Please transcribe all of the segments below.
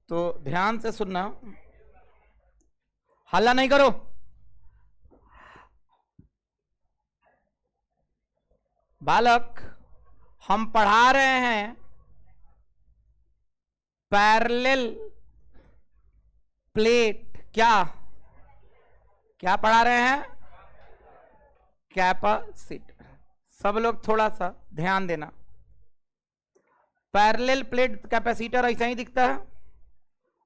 तो ध्यान से सुनना, हल्ला नहीं करो। बालक, हम पढ़ा रहे हैं पैरेलल प्लेट। क्या क्या पढ़ा रहे हैं? कैपेसिटर। सब लोग थोड़ा सा ध्यान देना। पैरेलल प्लेट कैपेसिटर ऐसा ही दिखता है।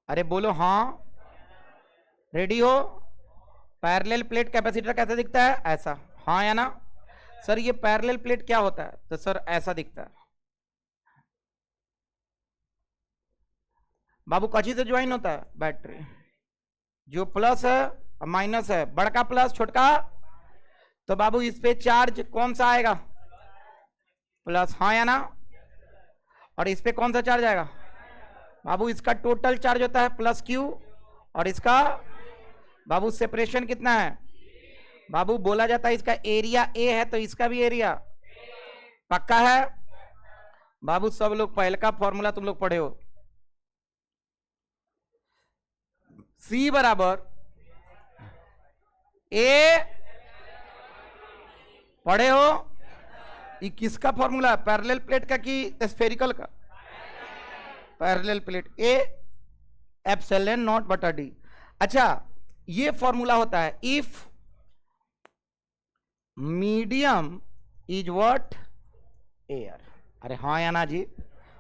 अरे बोलो हाँ, रेडी हो? पैरेलल प्लेट कैपेसिटर कैसे दिखता है? ऐसा, हाँ या ना? सर ये पैरेलल प्लेट क्या होता है? तो सर ऐसा दिखता है। बाबू कची से ज्वाइन होता है? बैटरी। जो प्लस है और माइनस है, बड़का प्लस छोटका, तो बाबू इस पे चार्ज कौन सा आएगा? प्लस, हाँ या ना? और इस पे कौन सा चार्ज आएगा? बाबू इसका टोटल चार्ज होता है प्लस क्यू, और इसका बाबू सेपरेशन कितना है? बाबू बोला जाता है इसका एरिया ए है, तो इसका भी एरिया पक्का है। बाबू सब लोग पहले का फॉर्मूला तुम लोग पढ़े हो, C बराबर ए, पढ़े हो? ये किसका फॉर्मूला है? पैरेलल प्लेट का कि स्फेरिकल का? Parallel plate. A epsilon not बटा डी। अच्छा, ये फॉर्मूला होता है if medium is what? Air. अरे हाँ या ना जी?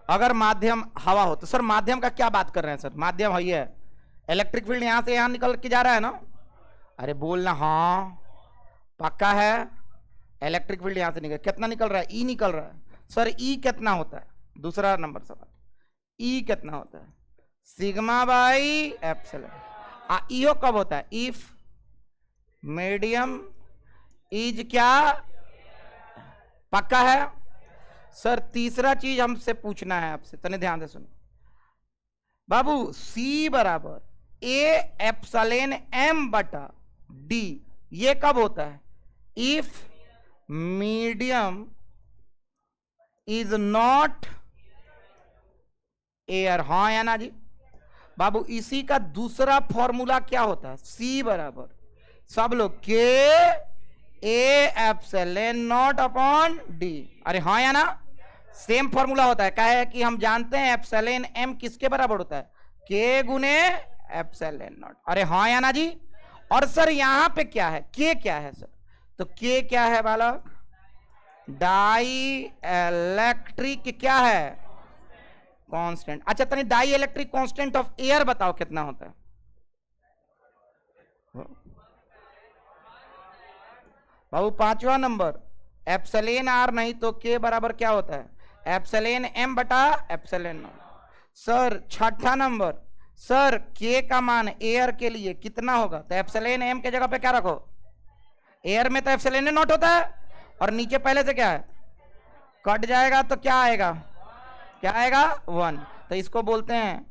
अगर माध्यम हवा हो तो सर माध्यम का क्या बात कर रहे हैं सर? माध्यम है, ये इलेक्ट्रिक फील्ड यहां से यहां निकल के जा रहा है ना? अरे बोलना हाँ, पक्का है। इलेक्ट्रिक फील्ड यहां से निकल, कितना निकल रहा है? ई निकल रहा है। सर ई कितना होता है? दूसरा नंबर सवाल, ई कितना होता है? Sigma by epsilon. ईओ कब होता है? इफ मीडियम इज क्या? पक्का है? सर तीसरा चीज हमसे पूछना है आपसे, तने ध्यान से सुनो बाबू। C बराबर ए एप्सिलॉन एम बटा डी, ये कब होता है? If medium is not air. हाँ या ना जी? बाबू इसी का दूसरा फॉर्मूला क्या होता है? C बराबर सब लोग के ए एप्सिलॉन नॉट अपॉन डी। अरे हाँ या ना? सेम फॉर्मूला होता है। क्या है कि हम जानते हैं एप्सिलॉन एम किसके बराबर होता है? के गुने एप्सिलॉन नॉट। अरे हाँ या ना जी? और सर यहां पे क्या है? के क्या है सर? तो के क्या है बालक? डाई इलेक्ट्रिक क्या है? कांस्टेंट। अच्छा तनी dielectric constant of air बताओ कितना होता है? बाबू पांचवा नंबर, एप्सिलॉन आर नहीं तो के बराबर क्या होता है? एप्सिलॉन एम बटा एप्सिलॉन नॉट। सर छठा नंबर, सर के का मान एयर के लिए कितना होगा? तो एप्सिलॉन एम के जगह पे क्या रखो? एयर में तो एप्सिलॉन नॉट होता है, और नीचे पहले से क्या है? कट जाएगा तो क्या आएगा? क्या आएगा? 1। तो इसको बोलते हैं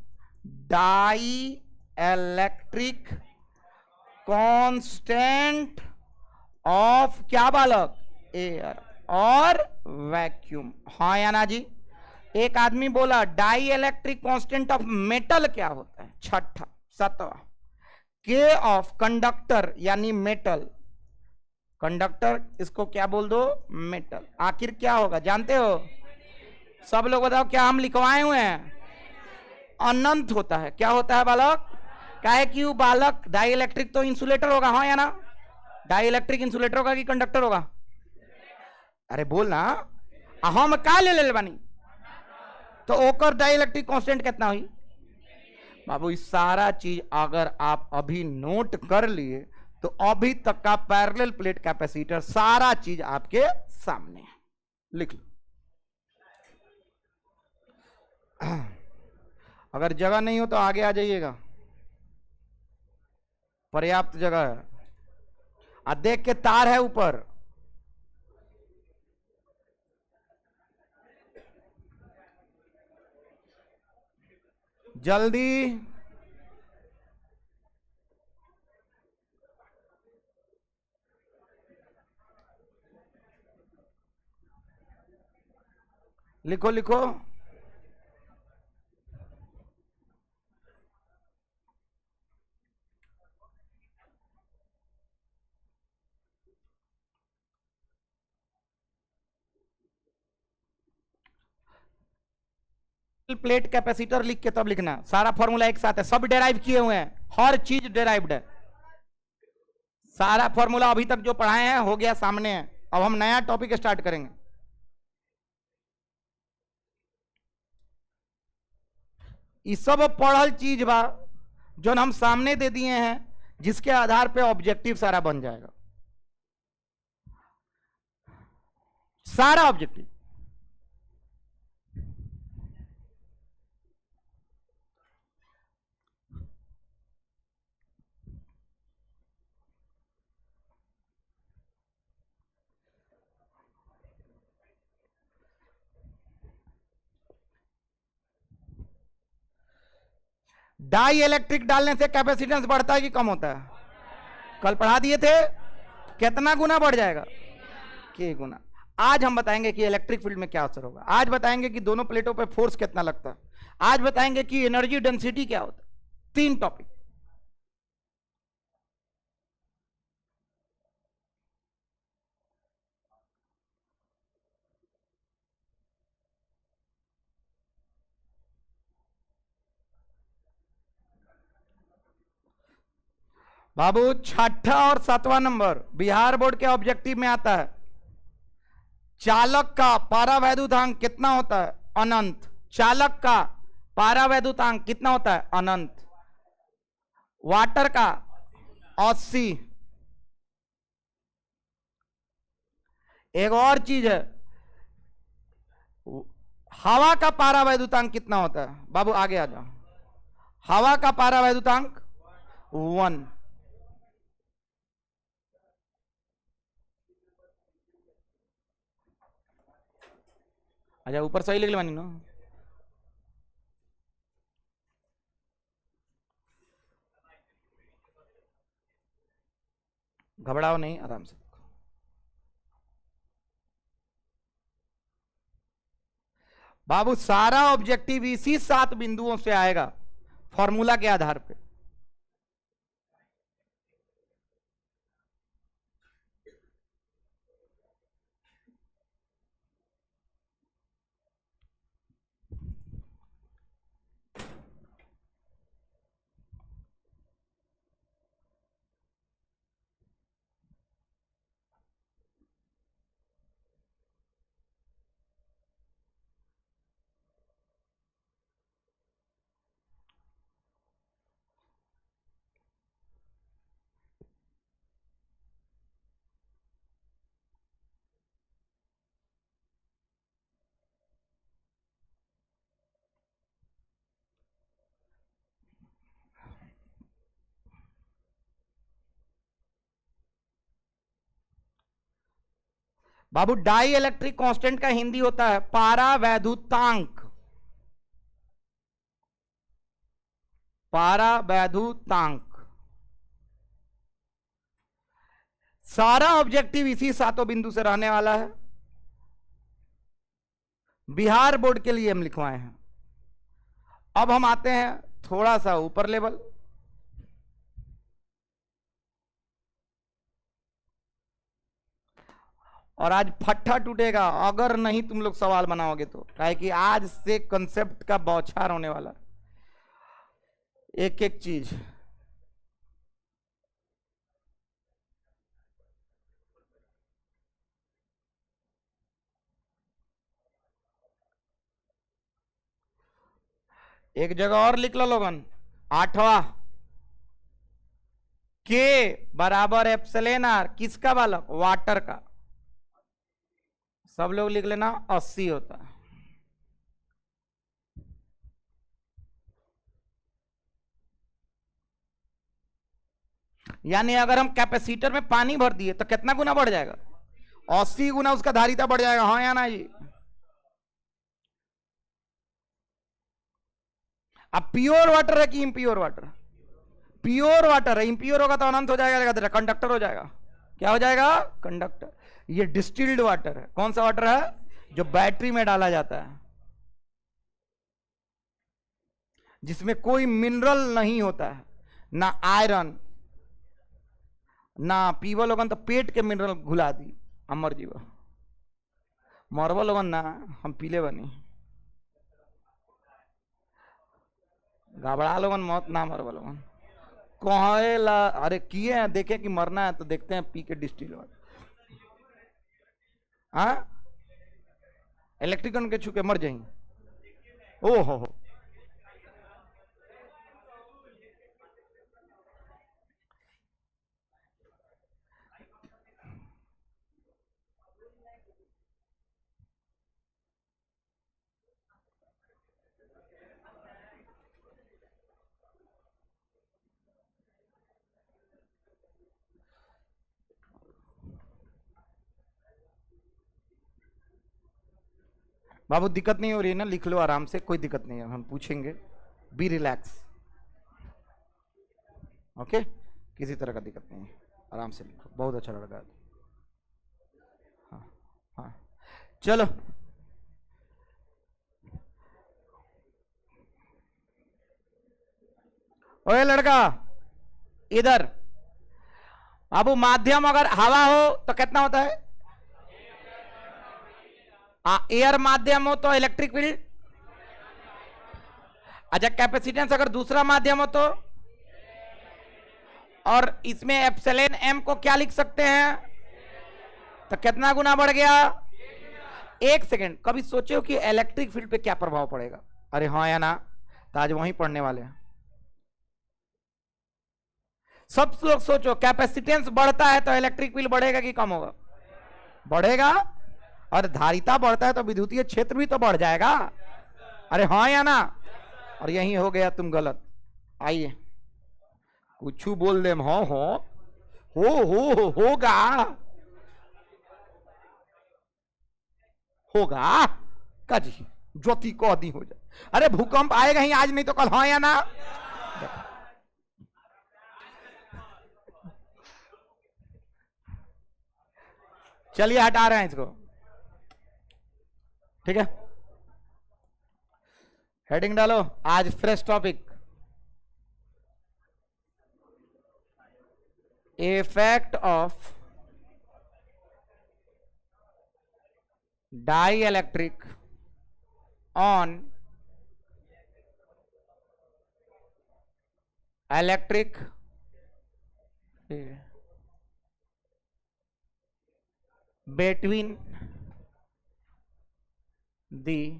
डाई इलेक्ट्रिक कांस्टेंट ऑफ क्या बालक? एयर और वैक्यूम। हाँ या ना जी? एक आदमी बोला dielectric constant of metal क्या होता है? छठा। सातवां, के ऑफ कंडक्टर यानी मेटल, कंडक्टर इसको क्या बोल दो? मेटल। आखिर क्या होगा जानते हो? सब लोग बताओ, क्या हम लिखवाए हुए हैं? अनंत होता है। क्या होता है बालक? क्या है कि बालक डाई इलेक्ट्रिक तो इंसुलेटर होगा, हाँ या ना? डाई इलेक्ट्रिक इंसुलेटर होगा कि कंडक्टर होगा? अरे बोलना, हम का ले बानी? तो ओकर डाई इलेक्ट्रिक कांस्टेंट कितना हुई? बाबू इस सारा चीज अगर आप अभी नोट कर लिए तो अभी तक का पैरेलल प्लेट कैपेसिटर सारा चीज आपके सामने है, लिख लो। अगर जगह नहीं हो तो आगे आ जाइएगा, पर्याप्त जगह है। देख के तार है ऊपर, जल्दी लिखो लिखो। प्लेट कैपेसिटर लिख के तब लिखना, सारा फॉर्मूला एक साथ है, सब डेराइव किए हुए हैं, हर चीज डेराइव्ड है, सारा फॉर्मूला अभी तक जो पढ़ाए हैं हो गया सामने है। अब हम नया टॉपिक स्टार्ट करेंगे। ये सब पढ़ल चीज बा जो हम सामने दे दिए हैं, जिसके आधार पे ऑब्जेक्टिव सारा बन जाएगा, सारा ऑब्जेक्टिव। डाई इलेक्ट्रिक डालने से कैपेसिटेंस बढ़ता है कि कम होता है? कल पढ़ा दिए थे, कितना गुना बढ़ जाएगा? के गुना। आज हम बताएंगे कि इलेक्ट्रिक फील्ड में क्या असर होगा, आज बताएंगे कि दोनों प्लेटों पे फोर्स कितना लगता है, आज बताएंगे कि एनर्जी डेंसिटी क्या होता है। 3 टॉपिक। बाबू 6ठा और 7वां नंबर बिहार बोर्ड के ऑब्जेक्टिव में आता है। चालक का पारावैद्युतांक कितना होता है? अनंत। चालक का पारावैद्युतांक कितना होता है? अनंत। वाटर का 80। एक और चीज है, हवा का पारावैद्युतांक कितना होता है? बाबू आगे आ जाओ। हवा का पारावैद्युतांक 1। अच्छा ऊपर सही लिख लेवानी ना। घबराओ नहीं, आराम से। बाबू सारा ऑब्जेक्टिव इसी 7 बिंदुओं से आएगा, फॉर्मूला के आधार पे। बाबू डाई इलेक्ट्रिक कांस्टेंट का हिंदी होता है पारावैद्युतांक। पारावैद्युतांक। सारा ऑब्जेक्टिव इसी 7 बिंदु से रहने वाला है। बिहार बोर्ड के लिए हम लिखवाए हैं। अब हम आते हैं थोड़ा सा ऊपर लेवल। और आज फट्टा टूटेगा अगर नहीं तुम लोग सवाल बनाओगे तो, काहे कि आज से कंसेप्ट का बौछार होने वाला, एक एक चीज। एक जगह और लिख लो लोगन, 8वां के बराबर एप्सिलॉन आर, किसका बालक? वाटर का। सब लोग लिख लेना 80 होता है। यानी अगर हम कैपेसिटर में पानी भर दिए तो कितना गुना बढ़ जाएगा? 80 गुना उसका धारिता बढ़ जाएगा। हाँ या ना जी? अब प्योर वाटर है कि इम्प्योर वाटर? प्योर वाटर है। इम्प्योर होगा तो अनंत हो जाएगा, कंडक्टर हो जाएगा। क्या हो जाएगा? कंडक्टर। ये डिस्टिल्ड वाटर है। कौन सा वाटर है? जो बैटरी में डाला जाता है, जिसमें कोई मिनरल नहीं होता है, ना आयरन ना पीवा लोगन तो पेट के मिनरल घुला दी, अमर जीव मरवा लोगन ना हम पीले बनी। घबरा लोगन मौत ना मर लोगन कहेला अरे किए हैं देखे कि मरना है तो देखते हैं पी के डिस्टिल हाँ इलेक्ट्रिकन के छू के मर जाएंगे ओ हो बाबू दिक्कत नहीं हो रही है ना लिख लो आराम से कोई दिक्कत नहीं है हम पूछेंगे बी रिलैक्स ओके किसी तरह का दिक्कत नहीं है आराम से लिखो बहुत अच्छा लड़का है हाँ हाँ चलो ओए लड़का इधर बाबू माध्यम अगर हवा हो तो कितना होता है एयर माध्यम हो तो इलेक्ट्रिक फील्ड अच्छा कैपेसिटेंस अगर दूसरा माध्यम हो तो और इसमें एप्सिलॉन एम को क्या लिख सकते हैं तो कितना गुना बढ़ गया एक सेकेंड कभी सोचे हो कि इलेक्ट्रिक फील्ड पे क्या प्रभाव पड़ेगा अरे हाँ या ना तो आज वहीं पढ़ने वाले हैं सब लोग सोचो कैपेसिटेंस बढ़ता है तो इलेक्ट्रिक फील्ड बढ़ेगा कि कम होगा बढ़ेगा और धारिता बढ़ता है तो विद्युतीय क्षेत्र भी तो बढ़ जाएगा अरे हाँ या ना और यही हो गया तुम गलत आइए कुछ बोल दे होगा होगा का जी ज्योति को दी हो जाए अरे भूकंप आएगा ही आज नहीं तो कल हाँ या ना चलिए हटा रहे हैं इसको ठीक है हेडिंग डालो आज fresh topic effect of dielectric on electric between the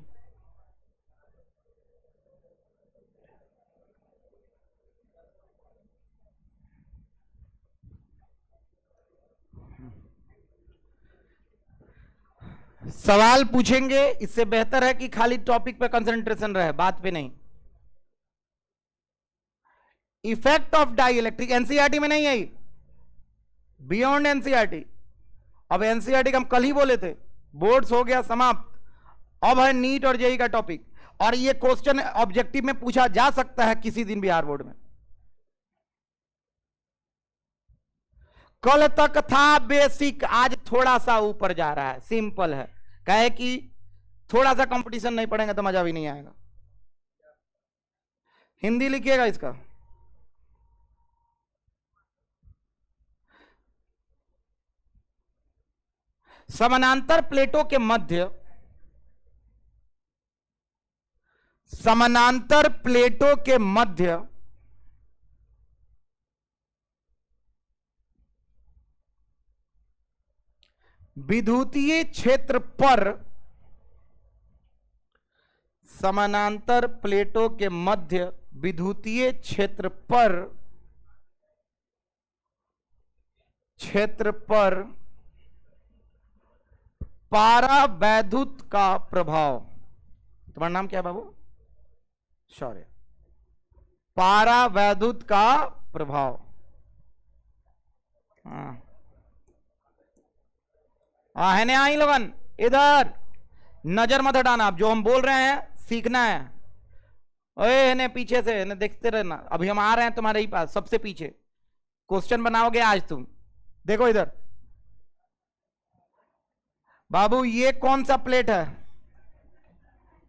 सवाल पूछेंगे इससे बेहतर है कि खाली टॉपिक पे कंसंट्रेशन रहे बात पे नहीं effect of dielectric NCERT में नहीं आई बियॉन्ड एनसीईआरटी अब एनसीईआरटी का हम कल ही बोले थे बोर्ड्स हो गया समाप्त अब है नीट और जेई का टॉपिक और ये क्वेश्चन ऑब्जेक्टिव में पूछा जा सकता है किसी दिन बिहार बोर्ड में कल तक था बेसिक आज थोड़ा सा ऊपर जा रहा है सिंपल है कहे कि थोड़ा सा कंपटीशन नहीं पढ़ेंगे तो मजा भी नहीं आएगा हिंदी लिखिएगा इसका समानांतर प्लेटों के मध्य समानांतर प्लेटों के मध्य विद्युतीय क्षेत्र पर समानांतर प्लेटों के मध्य विद्युतीय क्षेत्र पर पारावैद्युत का प्रभाव तुम्हारा नाम क्या है बाबू सॉरी पारावैद्युत का प्रभाव है ना आई लोगन इधर नजर मत हटाना आप जो हम बोल रहे हैं सीखना है ओए ने पीछे से ने देखते रहना अभी हम आ रहे हैं तुम्हारे ही पास सबसे पीछे क्वेश्चन बनाओगे आज तुम देखो इधर बाबू ये कौन सा प्लेट है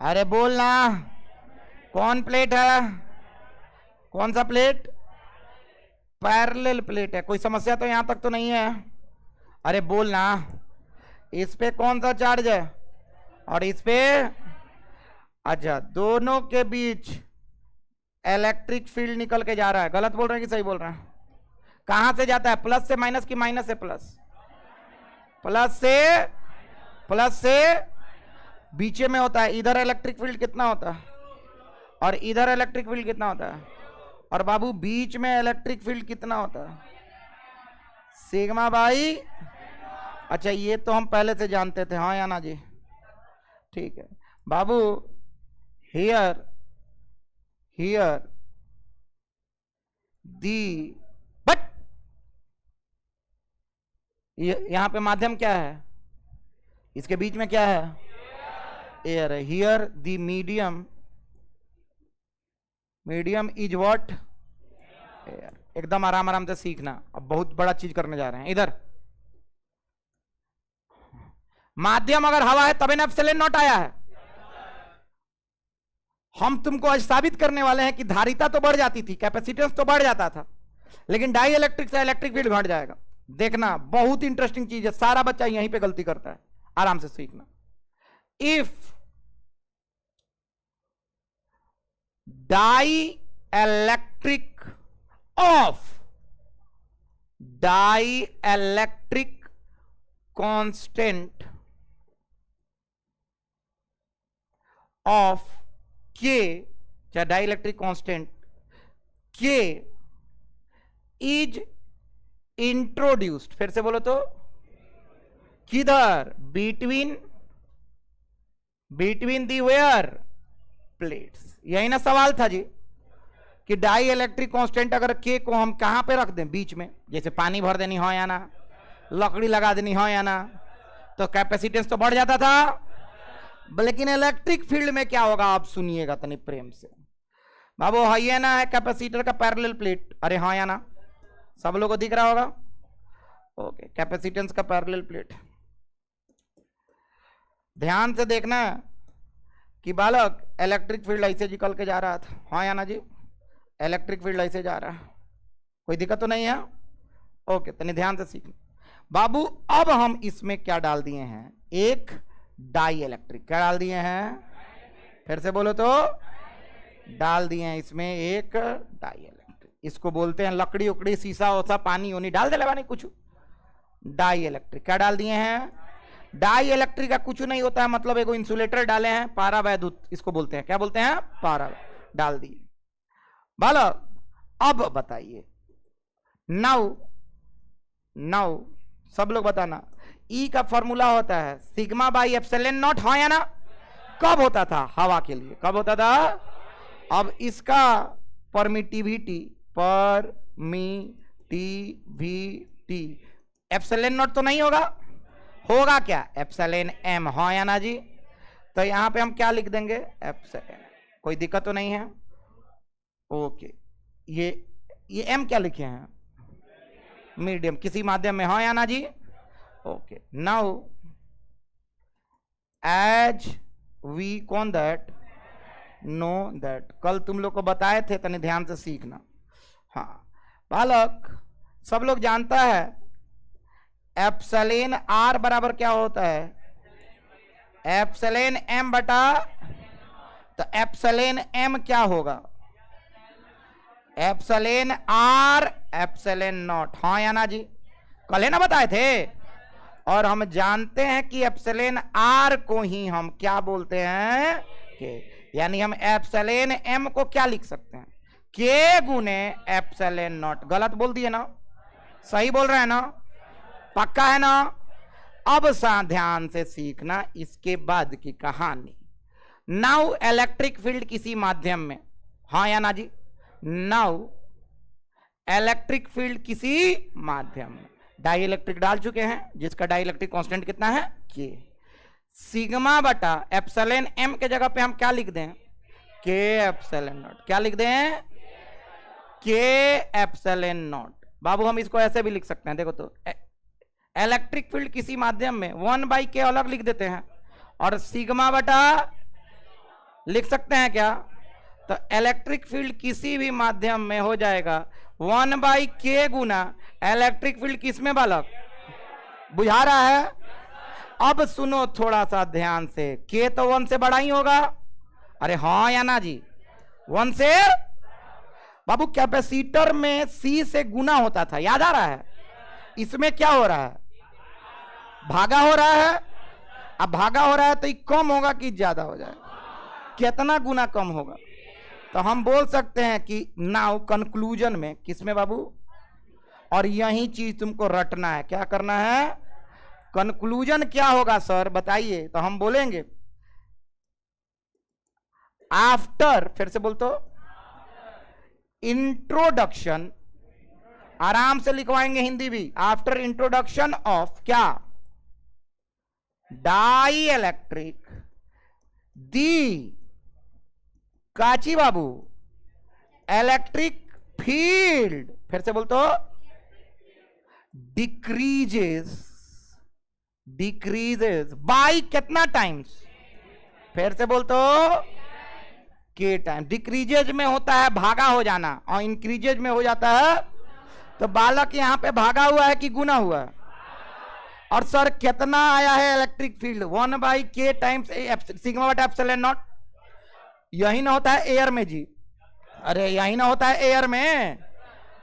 अरे बोलना कौन प्लेट है कौन सा प्लेट पैरेलल प्लेट है कोई समस्या तो यहां तक तो नहीं है अरे बोलना इस पे कौन सा चार्ज है और इस पे अच्छा दोनों के बीच इलेक्ट्रिक फील्ड निकल के जा रहा है। गलत बोल रहे हैं कि सही बोल रहे हैं? कहां से जाता है? प्लस से माइनस की माइनस से प्लस? प्लस से बीच में होता है। इधर इलेक्ट्रिक फील्ड कितना होता है और इधर इलेक्ट्रिक फील्ड कितना होता है? और बाबू बीच में इलेक्ट्रिक फील्ड कितना होता है? Sigma by. अच्छा ये तो हम पहले से जानते थे, हाँ या ना जी? ठीक है बाबू। हियर दी बट यहां पे माध्यम क्या है? इसके बीच में क्या है? एयर है। Here the medium is what? Air. एकदम आराम आराम से सीखना, अब बहुत बड़ा चीज करने जा रहे हैं। इधर माध्यम अगर हवा है तभी ना एप्सिलॉन नॉट आया है। हम तुमको आज साबित करने वाले हैं कि धारिता तो बढ़ जाती थी, कैपेसिटेंस तो बढ़ जाता था, लेकिन डाई इलेक्ट्रिक से इलेक्ट्रिक फील्ड घट जाएगा। देखना बहुत इंटरेस्टिंग चीज है, सारा बच्चा यहीं पे गलती करता है। आराम से सीखना। If dielectric constant of K, चाहे dielectric constant K is introduced, फिर से बोलो तो, किधर? Between the where plates. यही ना सवाल था जी, कि डाई इलेक्ट्रिक कांस्टेंट अगर के को हम कहां पे रख दें? बीच में। जैसे पानी भर देनी हो या ना, लकड़ी लगा देनी हो या ना, तो कैपेसिटेंस तो बढ़ जाता था। लेकिन इलेक्ट्रिक फील्ड में क्या होगा आप सुनिएगा तनी प्रेम से। बाबू है ना, है कैपेसिटर का पैरेलल प्लेट। अरे हाँ या ना? सब लोगों को दिख रहा होगा? ओके, कैपेसिटेंस का पैरेलल प्लेट। ध्यान से देखना कि बालक इलेक्ट्रिक फील्ड ऐसे निकल के जा रहा था, हाँ या ना जी? इलेक्ट्रिक फील्ड ऐसे जा रहा है, कोई दिक्कत तो नहीं है? ओके, तनी ध्यान से सीखना बाबू। अब हम इसमें क्या डाल दिए हैं? एक डाई इलेक्ट्रिक। क्या डाल दिए हैं? फिर से बोलो तो, डाल दिए हैं इसमें एक डाई इलेक्ट्रिक। इसको बोलते हैं लकड़ी उकड़ी शीशा वोसा पानी ओनी डाल दे नहीं कुछ, डाई इलेक्ट्रिक। क्या डाल दिए हैं? डाई इलेक्ट्रिक का कुछ नहीं होता है, मतलब एक इंसुलेटर डाले हैं, पारा वैद्युत इसको बोलते हैं। क्या बोलते हैं? पारा। डाल दिए बालक। अब बताइए, नाउ सब लोग बताना, ई का फॉर्मूला होता है सिग्मा बाई एप्सिलॉन नॉट, हाँ या ना? कब होता था? हवा के लिए। कब होता था? अब इसका परमिटिविटी एप्सिलॉन नॉट तो नहीं होगा, होगा क्या? एप्सिलॉन एम, हाँ या ना जी? तो यहां पे हम क्या लिख देंगे? एप्सिलॉन। कोई दिक्कत तो नहीं है? ओके, ये एम क्या लिखे हैं? मीडियम, किसी माध्यम में, हाँ या ना जी? ओके, नाउ एज वी कौन दैट नो दैट, कल तुम लोग को बताए थे, तने ध्यान से सीखना। हाँ बालक, सब लोग जानता है एप्सिलॉन आर बराबर क्या होता है? एप्सिलॉन एम बटा, तो एप्सिलॉन एम क्या होगा? एप्सिलॉन आर एप्सिलॉन नॉट, हाँ या ना जी? कल है ना बताए थे। और हम जानते हैं कि एप्सिलॉन आर को ही हम क्या बोलते हैं? के। यानी हम एप्सिलॉन एम को क्या लिख सकते हैं? के गुने एप्सिलॉन नॉट। गलत बोल दिए ना? सही बोल रहे हैं ना? पक्का है ना? अब ध्यान से सीखना इसके बाद की कहानी। नाउ इलेक्ट्रिक फील्ड किसी माध्यम में, हाँ या ना जी? नाउ इलेक्ट्रिक फील्ड किसी माध्यम में, डाई इलेक्ट्रिक डाल चुके हैं, जिसका डाई इलेक्ट्रिक कांस्टेंट कितना है? के। सिग्मा बटा एप्सिलॉन एम के जगह पे हम क्या लिख दें? के एप्सिलॉन नॉट। क्या लिख दें? के एप्सिलॉन नॉट। बाबू हम इसको ऐसे भी लिख सकते हैं, देखो तो, इलेक्ट्रिक फील्ड किसी माध्यम में 1/k अलग लिख देते हैं, और सिग्मा बटा लिख सकते हैं क्या? तो इलेक्ट्रिक फील्ड किसी भी माध्यम में हो जाएगा 1/k गुना इलेक्ट्रिक फील्ड किसमें बालक? बुझा रहा है? अब सुनो थोड़ा सा ध्यान से, k तो 1 से बड़ा ही होगा। अरे हाँ या ना जी? 1 से बाबू कैपेसिटर में C से गुना होता था, याद आ रहा है? इसमें क्या हो रहा है? भागा हो रहा है। अब भागा हो रहा है तो ये कम होगा कि ज्यादा हो जाएगा? कितना गुना कम होगा? तो हम बोल सकते हैं कि नाउ कंक्लूजन में, किसमें बाबू? और यही चीज तुमको रटना है। क्या करना है? कंक्लूजन क्या होगा सर बताइए? तो हम बोलेंगे आफ्टर, फिर से बोल तो, इंट्रोडक्शन, आराम से लिखवाएंगे हिंदी भी, आफ्टर इंट्रोडक्शन ऑफ क्या? डाई इलेक्ट्रिक दी काची बाबू इलेक्ट्रिक फील्ड, फिर से बोल तो, डिक्रीजेस, डिक्रीजेस बाय कितना टाइम्स? फिर से बोल तो, के टाइम। डिक्रीजेज में होता है भागा हो जाना और इंक्रीजेज में हो जाता है। तो बालक यहां पे भागा हुआ है कि गुना हुआ है? और सर कितना आया है electric field? 1/k times sigma बटा एप्सिलॉन नॉट। यही ना होता है एयर में जी? अरे यही ना होता है एयर में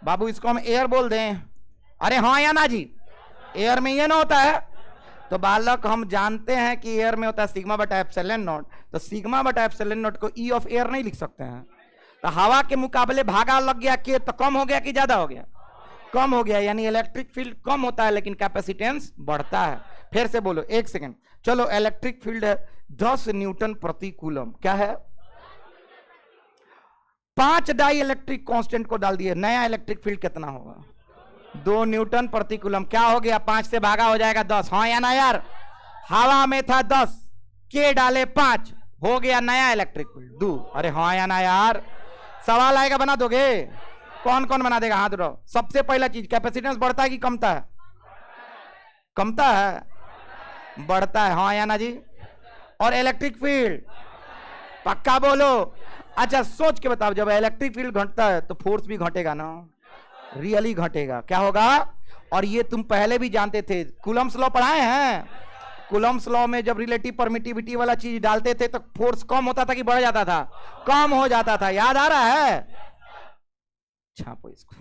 बाबू, इसको हम एयर बोल दें? अरे हाँ या ना जी? एयर में ये ना होता है? तो बालक हम जानते हैं कि एयर में होता है सिग्मा बटा एप्सिलॉन नॉट। तो सिग्मा बटा एप्सिलॉन नॉट को ई ऑफ एयर नहीं लिख सकते हैं? तो हवा के मुकाबले भागा लग गया के, तो कम हो गया कि ज्यादा हो गया? कम हो गया, यानी इलेक्ट्रिक फील्ड कम होता है लेकिन कैपेसिटेंस बढ़ता है। फिर से बोलो, एक सेकेंड, चलो। इलेक्ट्रिक फील्ड है 10 न्यूटन प्रति कूलम। क्या है? 5 डाई इलेक्ट्रिक कांस्टेंट को डाल दिए, नया इलेक्ट्रिक फील्ड कितना होगा? 2 न्यूटन प्रति कूलम। क्या हो गया? 5 से भागा हो जाएगा 10। हाँ या ना यार? हवा में था 10, के डाले 5, हो गया नया इलेक्ट्रिक फील्ड 2। अरे हाँ या ना यार? सवाल आएगा, बना दोगे? कौन कौन बना देगा? हाथ उठाओ। सबसे पहला चीज, कैपेसिटेंस बढ़ता है कि कमता है? कमता है? बढ़ता है। हाँ या ना जी? और इलेक्ट्रिक फील्ड पक्का बोलो। अच्छा सोच के बताओ, जब इलेक्ट्रिक फील्ड घटता है तो फोर्स भी घटेगा ना? रियली घटेगा। क्या होगा? और ये तुम पहले भी जानते थे, कूलम्स लॉ पढ़ाए हैं? कूलम्स लॉ में जब रिलेटिव परमिटिविटी वाला चीज डालते थे तो फोर्स कम होता था कि बढ़ जाता था? कम हो जाता था। याद आ रहा है? छापो इसको।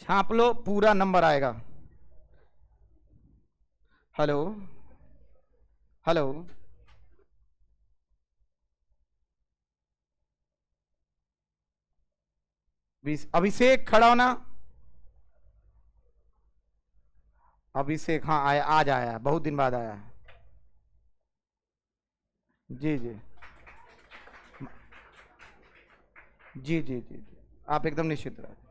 छाप लो, पूरा नंबर आएगा। हेलो हेलो, अभिषेक खड़ा होना। अभिषेक, हाँ आया, आज आया, बहुत दिन बाद आया। जी जी जी जी जी, आप एकदम निश्चित रहे।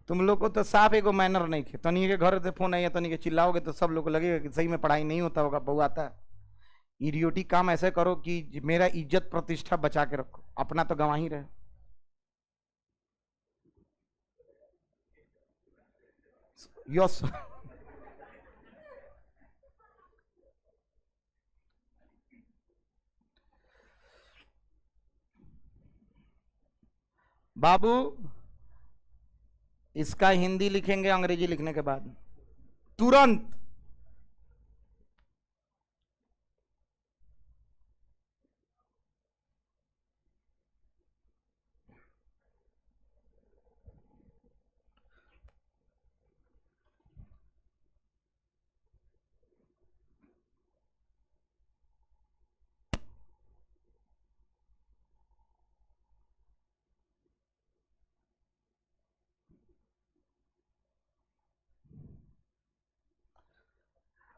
तुम लोग को तो साफ एगो मैनर नहीं थे। तनी के घर से फोन आई है, तनी के चिल्लाओगे तो सब लोग को लगेगा कि सही में पढ़ाई नहीं होता होगा, बहु आता है। इडियोटिक काम ऐसे करो कि मेरा इज्जत प्रतिष्ठा बचा के रखो, अपना तो गंवा ही रहे। यस बाबू, इसका हिंदी लिखेंगे अंग्रेजी लिखने के बाद तुरंत।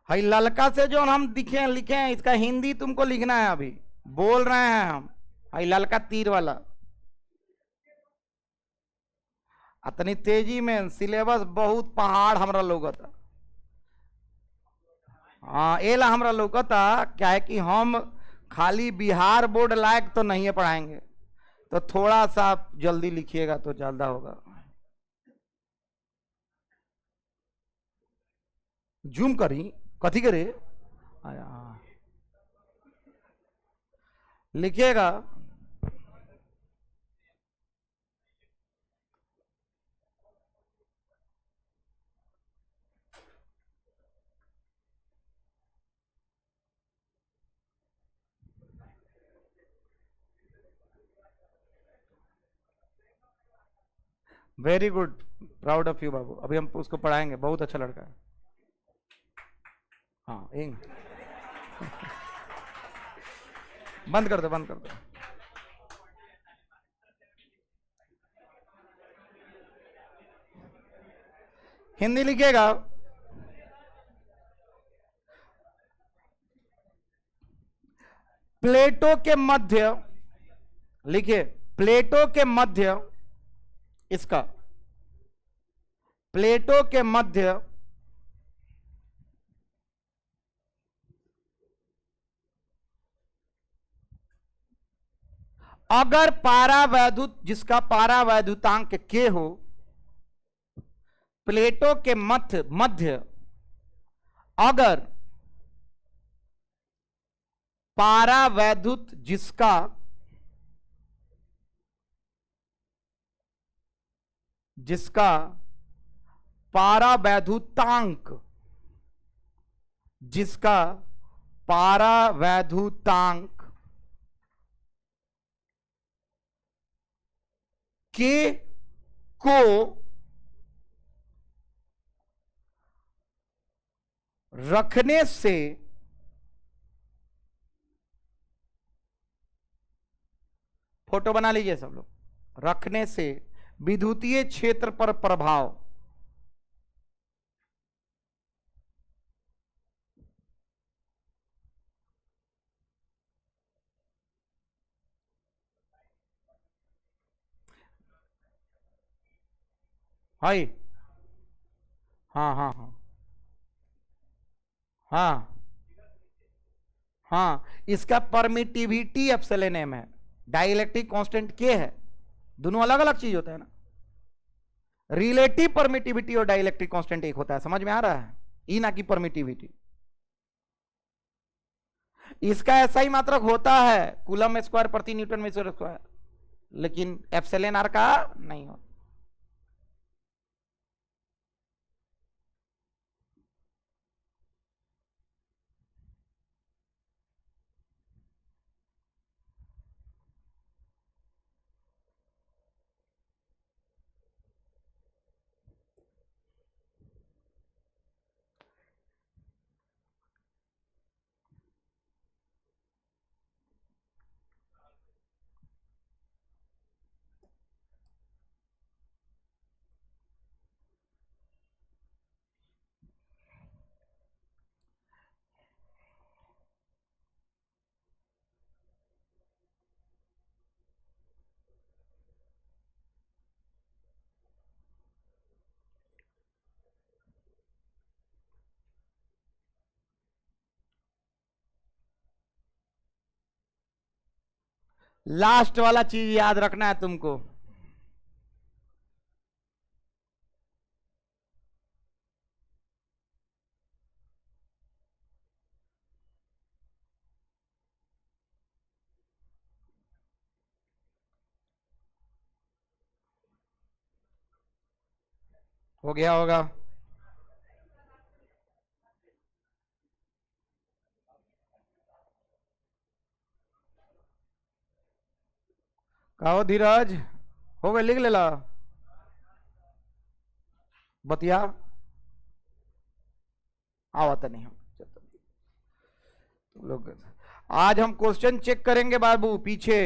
भाई ललका से जो हम दिखे लिखे हैं, इसका हिंदी तुमको लिखना है। अभी बोल रहे हैं हम, भाई ललका तीर वाला। इतनी तेजी में सिलेबस बहुत पहाड़ हमरा लोगता। हाँ एला हमरा लोगता क्या है कि हम खाली बिहार बोर्ड लायक तो नहीं है पढ़ाएंगे, तो थोड़ा सा जल्दी लिखिएगा तो ज्यादा होगा। जूम करी कथी करे? आया लिखिएगा। Very good, proud of you बाबू। अभी हम उसको पढ़ाएंगे, बहुत अच्छा लड़का है। हाँ एक बंद कर दो, बंद कर दो। हिंदी लिखिएगा। प्लेटो के मध्य, लिखिए प्लेटो के मध्य, इसका प्लेटो के मध्य अगर पारावैद्युत, जिसका पारावैद्युतांक के हो, प्लेटो के मध्य अगर पारावैद्युत जिसका पारावैद्युतांक जिसका पारावैद्युतांक के को रखने से फोटो बना लीजिए सब लोग, रखने से विद्युतीय क्षेत्र पर प्रभाव, हाई, हाँ हाँ हाँ हाँ हाँ, इसका परमिटिविटी एप्सिलॉन एम है, डाइलेक्ट्रिक कांस्टेंट के है, दोनों अलग अलग चीज होता है ना। रिलेटिव परमिटिविटी और डाइलेक्ट्रिक कांस्टेंट एक होता है, समझ में आ रहा है? ई ना कि परमिटिविटी। इसका ऐसा ही मात्रक होता है, कूलम स्क्वायर प्रति न्यूटन मीटर स्क्वायर, लेकिन एप्सिलॉन आर का नहीं होता। लास्ट वाला चीज याद रखना है तुमको, हो गया होगा। कहो धीरज, हो गए, लिख ले ला बतिया, आवत नहीं हम तुम लोग। आज हम क्वेश्चन चेक करेंगे बाबू, पीछे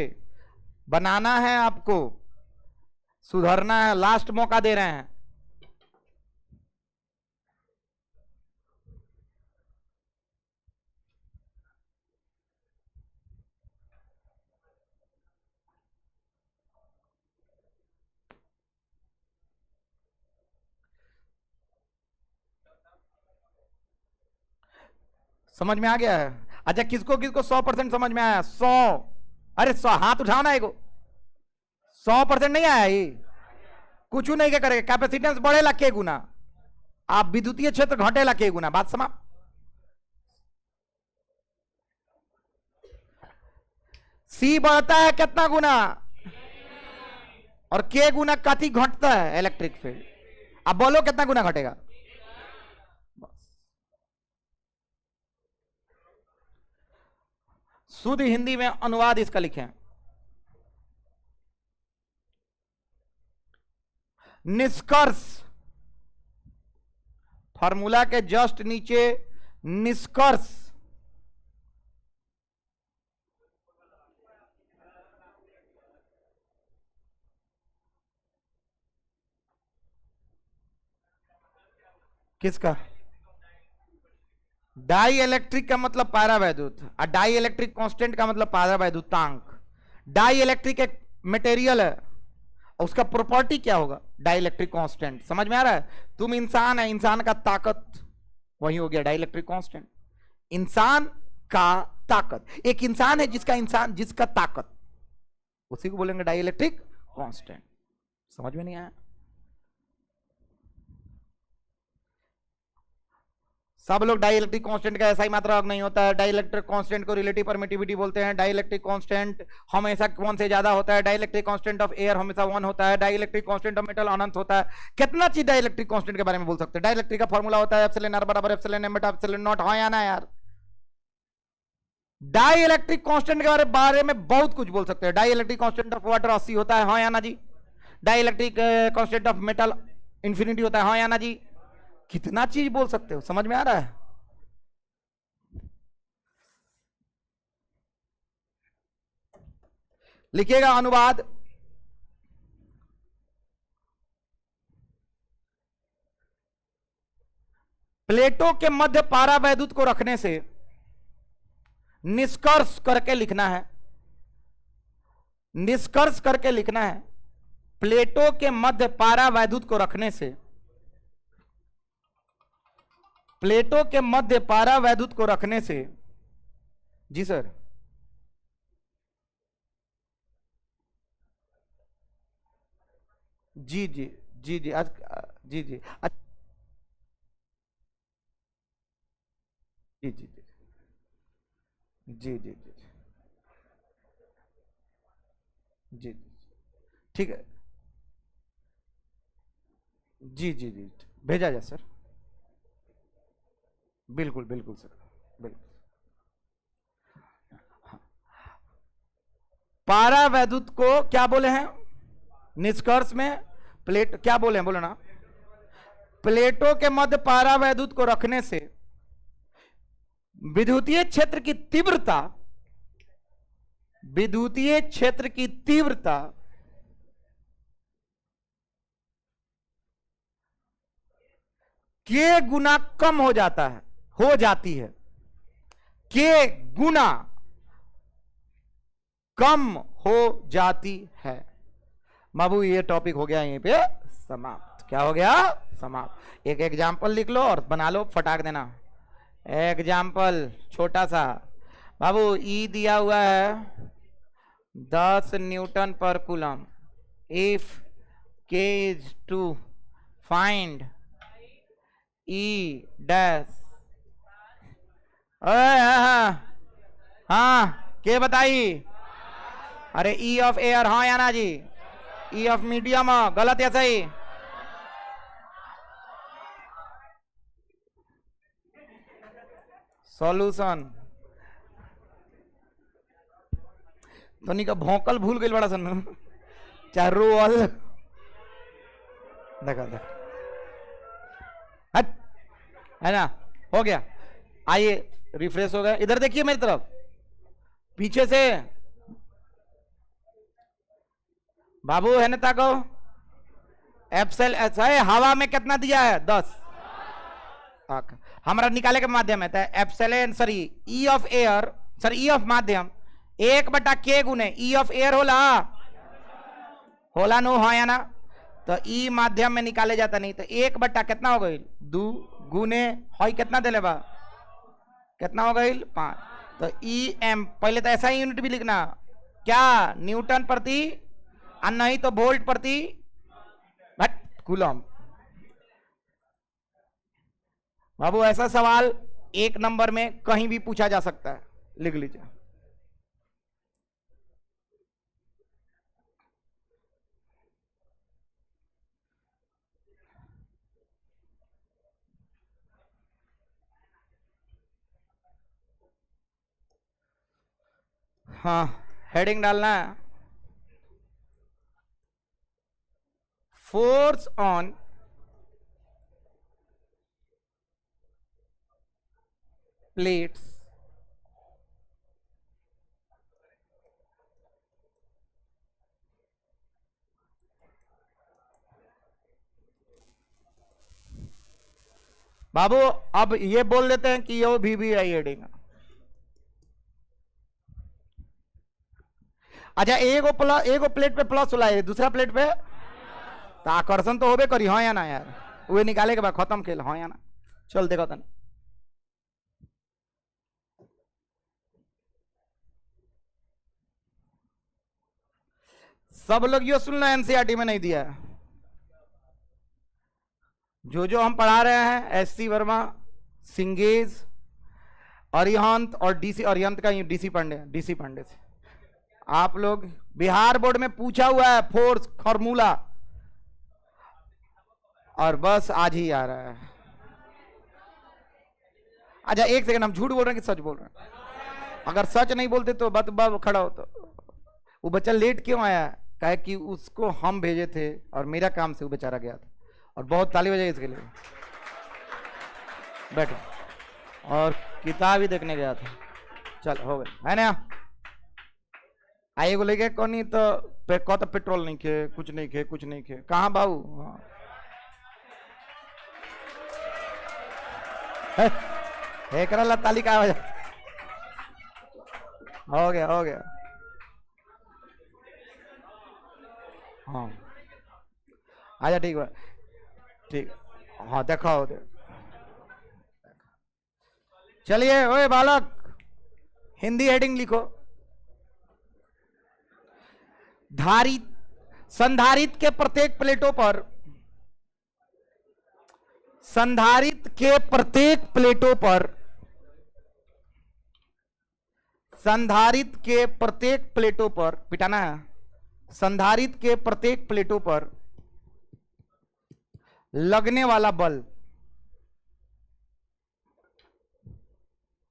बनाना है आपको, सुधरना है, लास्ट मौका दे रहे हैं। समझ में आ गया है? अच्छा, किसको किसको 100% समझ में आया? 100, अरे 100 हाथ उठाओ ना। एगो 100% नहीं आया? ये कुछ नहीं क्या करेगा, कैपेसिटेंस बढ़ेला के गुना, आप विद्युतीय क्षेत्र घटेला के गुना, बात समाप्त। सी बढ़ता है कितना गुना, और के गुना कथी घटता है? Electric field. अब बोलो कितना गुना घटेगा? शुद्ध हिंदी में अनुवाद इसका लिखें। निष्कर्ष, फॉर्मूला के जस्ट नीचे निष्कर्ष, किसका? डाई इलेक्ट्रिक का मतलब पारा वैद्युत, और डाई इलेक्ट्रिक कांस्टेंट का मतलब पारा वैद्युतांक। डाई इलेक्ट्रिक एक मटेरियल है, उसका प्रॉपर्टी क्या होगा? Dielectric constant. समझ में आ रहा है? तुम इंसान है, इंसान का ताकत वही हो गया डाई इलेक्ट्रिक कांस्टेंट। इंसान का ताकत, एक इंसान है जिसका ताकत, उसी को बोलेंगे डाई इलेक्ट्रिक कांस्टेंट। समझ में नहीं आया? सब लोग डाई इलेक्ट्रिक कांस्टेंट का ऐसा ही मात्रा नहीं होता है। डाई इलेक्ट्रिक कांस्टेंट को रिलेटिव परमिटिविटी बोलते हैं। डाई इलेक्ट्रिक कांस्टेंट हमेशा 1 से ज्यादा होता है। Dielectric constant of air हमेशा 1 होता है। Dielectric constant of metal अनंत होता है। कितना चीज डाई इलेक्ट्रिक कांस्टेंट के बारे में बोल सकते हैं? डाई इलेक्ट्रिक का फॉर्मूला होता है एप्सिलॉन आर बराबर एप्सिलॉन एम बटा एप्सिलॉन नॉट। हाँ या ना यार? डाई इलेक्ट्रिक कांस्टेंट के बारे में बहुत कुछ बोल सकते हैं। Dielectric constant of water 80 होता है। हाँ या ना जी? Dielectric constant of metal infinity होता है। हाँ या ना जी? कितना चीज बोल सकते हो, समझ में आ रहा है? लिखिएगा अनुवाद। प्लेटों के मध्य पारा वैद्युत को रखने से निष्कर्ष करके लिखना है, निष्कर्ष करके लिखना है। प्लेटों के मध्य पारा वैद्युत को रखने से, प्लेटों के मध्य पारा वैद्युत को रखने से, जी सर, जी जी जी जी आज, जी जी जी जी जी जी जी जी जी ठीक है। जी जी जी भेजा जाए सर। बिल्कुल बिल्कुल सर, बिल्कुल। पारा वैद्युत को क्या बोले हैं निष्कर्ष में? प्लेट क्या बोले हैं, बोलो ना। प्लेटों के मध्य पारा वैद्युत को रखने से विद्युतीय क्षेत्र की तीव्रता, विद्युतीय क्षेत्र की तीव्रता के गुना कम हो जाता है, हो जाती है, के गुना कम हो जाती है। बाबू ये टॉपिक हो गया यहीं पे समाप्त। क्या हो गया? समाप्त। एक एग्जाम्पल लिख लो और बना लो, फटाक देना। एग्जाम्पल छोटा सा बाबू, ई दिया हुआ है 10 newton per coulomb. If K is two find E dash. हाँ हाँ के बताई? अरे ई ऑफ एयर, हाँ या ना जी? ई ऑफ मीडियम गलत या सही? सॉल्यूशन तो नहीं का भौकल भूल गई बड़ा सन, चाहे रोल देखा देखा हट, है ना? हो गया। आइए रिफ्रेश हो गया। इधर देखिए मेरी तरफ, पीछे से बाबू है ना ताको। एप्सल ऐसा है, हवा में कितना दिया है? 10। हमारा निकाले के माध्यम है epsilon, sorry E of air, sorry E of माध्यम 1/k गुने ई ऑफ एयर होला, होला नो? हाँ या ना? तो ई माध्यम में निकाले जाता नहीं, तो 1 कितना हो गई? 2 गुने हई कितना दिले बा? कितना हो गई? 5। तो ई एम, पहले तो ऐसा ही यूनिट भी लिखना, क्या? न्यूटन प्रति, और नहीं तो वोल्ट प्रति कूलम। बाबू ऐसा सवाल 1 नंबर में कहीं भी पूछा जा सकता है, लिख लीजिए। हाँ हेडिंग डालना है, फोर्स ऑन प्लेट्स बाबू अब ये बोल देते हैं कि ये VBI हेडिंग। अच्छा एगो प्लेट पे प्लस होला है, दूसरा प्लेट पे तो आकर्षण तो होबे करी, हाँ या ना यार? वे निकाले के बाद खत्म खेल, हाँ या ना? चल देखो तन सब लोग ये सुन लो, एनसीईआरटी में नहीं दिया है। जो हम पढ़ा रहे हैं, SC वर्मा, सिंगेज, अरिहंत और अरिहंत का डीसी पांडे से आप लोग बिहार बोर्ड में पूछा हुआ है फोर्स फॉर्मूला, और बस आज ही आ रहा है। अच्छा एक सेकंड, हम झूठ बोल रहे हैं कि सच बोल रहे हैं? अगर सच नहीं बोलते तो बात खड़ा हो। तो वो बच्चा लेट क्यों आया? कहे कि उसको हम भेजे थे और मेरा काम से वो बेचारा गया था, और बहुत ताली बजाई इसके लिए। बैठो। और किताब ही देखने गया था। चल हो गए है ना? आइए को लेके कौन नहीं तो पेट्रोल नहीं खे, कुछ नहीं खे। कहाँ बाबू? हाँ ताली का वजह हो गया। हाँ आजा, ठीक है ठीक। हाँ देखो चलिए। ओए बालक, हिंदी हेडिंग लिखो। संधारित के प्रत्येक प्लेटों पर, संधारित के प्रत्येक प्लेटों पर, संधारित के प्रत्येक प्लेटों पर, पिटाना है, संधारित के प्रत्येक प्लेटों पर लगने वाला बल,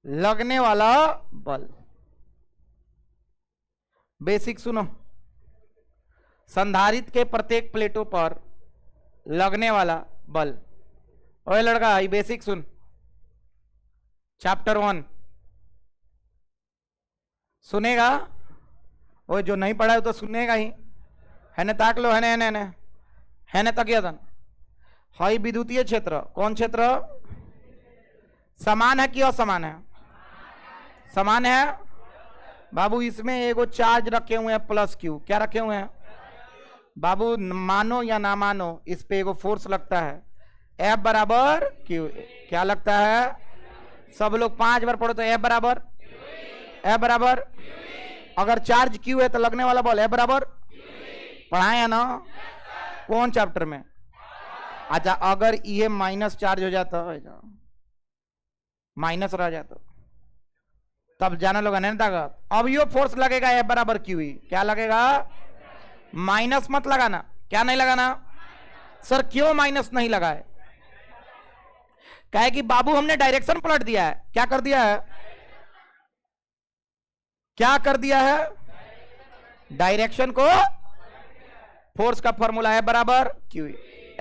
लगने वाला बल। बेसिक सुनो, संधारित के प्रत्येक प्लेटों पर लगने वाला बल। ओए लड़का, ये बेसिक सुन, चैप्टर 1 सुनेगा? वो जो नहीं पढ़ा है तो सुनेगा ही, है ना? ताक लो, है ना तकिया था। हाई विद्युतीय क्षेत्र, कौन क्षेत्र? समान है कि असमान है? समान है बाबू। इसमें एगो चार्ज रखे हुए हैं प्लस क्यू। क्या रखे हुए हैं बाबू? मानो या ना मानो, इस पे एगो फोर्स लगता है, F बराबर क्यू। क्या लगता है? सब लोग 5 बार पढ़ो तो F बराबर, अगर चार्ज क्यू है तो लगने वाला बल F बराबर। पढ़ाए है ना? कौन चैप्टर में? अच्छा अगर ये माइनस चार्ज हो जाता है, माइनस रह जाता, तब जाना लोग नहीं ताकत। अब यो फोर्स लगेगा F बराबर क्यू ही। क्या लगेगा? माइनस मत लगाना। क्या नहीं लगाना? सर क्यों माइनस नहीं लगाए? कहे कि बाबू हमने डायरेक्शन पलट दिया है। क्या कर दिया है? क्या कर दिया है? डायरेक्शन को, फोर्स का फॉर्मूला है बराबर क्यू।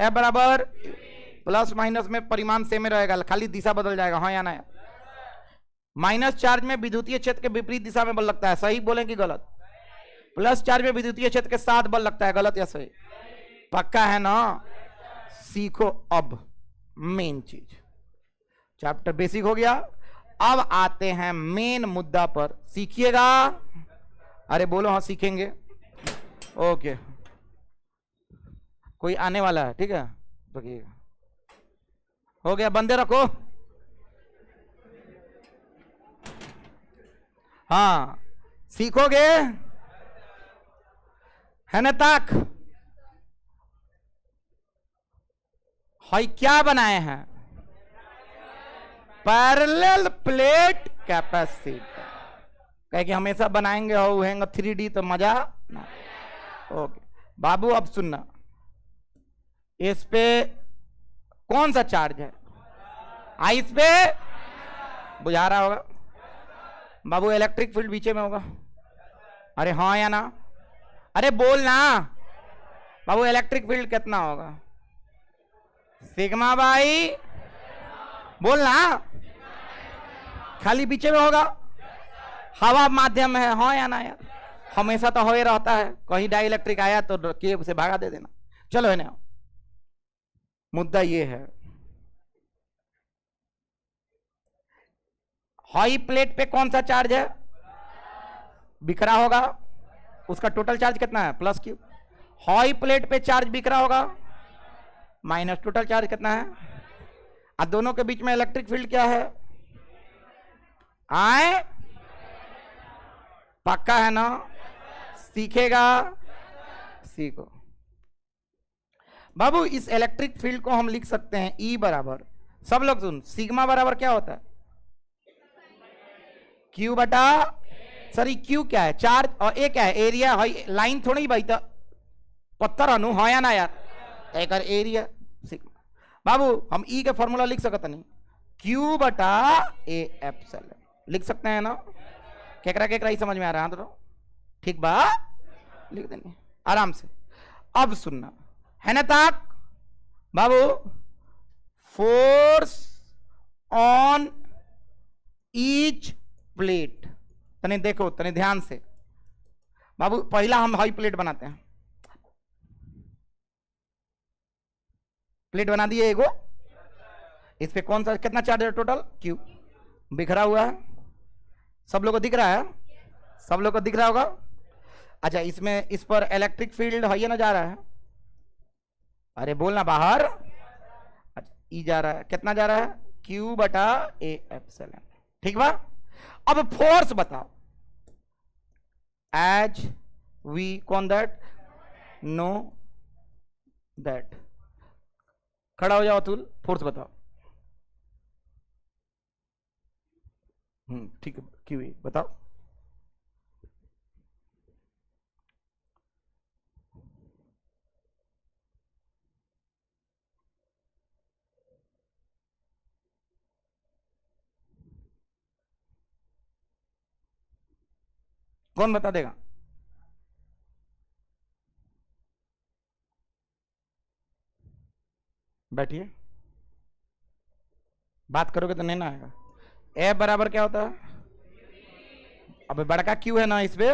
F बराबर प्लस माइनस में परिमाण सेम रहेगा, खाली दिशा बदल जाएगा, हाँ या ना? माइनस चार्ज में विद्युतीय क्षेत्र के विपरीत दिशा में बल लगता है, सही बोले कि गलत? प्लस चार्ज में विद्युतीय क्षेत्र के साथ बल लगता है, गलत या सही? पक्का है ना? सीखो अब मेन चीज। चैप्टर बेसिक हो गया। अब आते हैं मेन मुद्दा पर, सीखिएगा। अरे बोलो हाँ सीखेंगे। ओके, कोई आने वाला है? ठीक है, देखिएगा। हो गया, बंदे रखो। हाँ सीखोगे, है ना? ताक हाई क्या बनाए हैं? Parallel plate capacitor. कहे कि हमेशा बनाएंगे हो 3D तो मजा ना। ओके बाबू, अब सुनना, इस पे कौन सा चार्ज है? इस पे बुझा रहा होगा बाबू, इलेक्ट्रिक फील्ड पीछे में होगा। अरे हाँ या ना? अरे बोल ना, बाबू इलेक्ट्रिक फील्ड कितना होगा? सिग्मा बाई, बोलना, खाली पीछे में होगा। हवा माध्यम है, हाँ या ना यार? हमेशा तो हो ही रहता है, कहीं डाई इलेक्ट्रिक आया तो के से भागा दे देना। चलो है ना, मुद्दा ये है, हाई प्लेट पे कौन सा चार्ज है? बिखरा होगा, उसका टोटल चार्ज कितना है? Plus Q. हाई प्लेट पे चार्ज बिखरा होगा, माइनस टोटल चार्ज कितना है? और दोनों के बीच में इलेक्ट्रिक फील्ड क्या है? आए, पक्का है ना? सीखेगा, सीखो बाबू। इस इलेक्ट्रिक फील्ड को हम लिख सकते हैं E बराबर, सब लोग सुन, सिग्मा बराबर क्या होता है? Q बटा, सॉरी Q क्या है? चार्ज, और A क्या है? एरिया। लाइन थोड़ी ही भाई, तो पत्थर अनु हो या ना यार? एक एरिया सिग्मा। बाबू हम E का फॉर्मूला लिख सकते नहीं, Q बटा A एप्सिलॉन लिख सकते हैं ना? केकरा केकरा ही समझ में आ रहा है तो ठीक बा, लिख देंगे आराम से। अब सुनना है ना ताक बाबू, फोर्स ऑन ईच प्लेट, तने देखो, तने ध्यान से बाबू। पहला हम हाई प्लेट बनाते हैं, प्लेट बना दिए एगो, इस पे कौन सा कितना चार्ज है? टोटल Q बिखरा हुआ है, सब लोगों को दिख रहा है? सब लोगों को दिख रहा होगा। अच्छा, इसमें इस पर इलेक्ट्रिक फील्ड है ना, जा रहा है? अरे बोलना बाहर। अच्छा, ई जा रहा है, कितना जा रहा है? Q बटा A एप्सिलॉन, ठीक बा। अब फोर्स बताओ, एज वी कौन दैट नो दैट। खड़ा हो जाओ अतुल, फोर्स बताओ। ठीक है, क्यों बताओ। कौन बता देगा? बैठिए, बात करोगे तो नहीं ना आएगा। ए बराबर क्या होता है? अब बड़का Q है ना इस पे,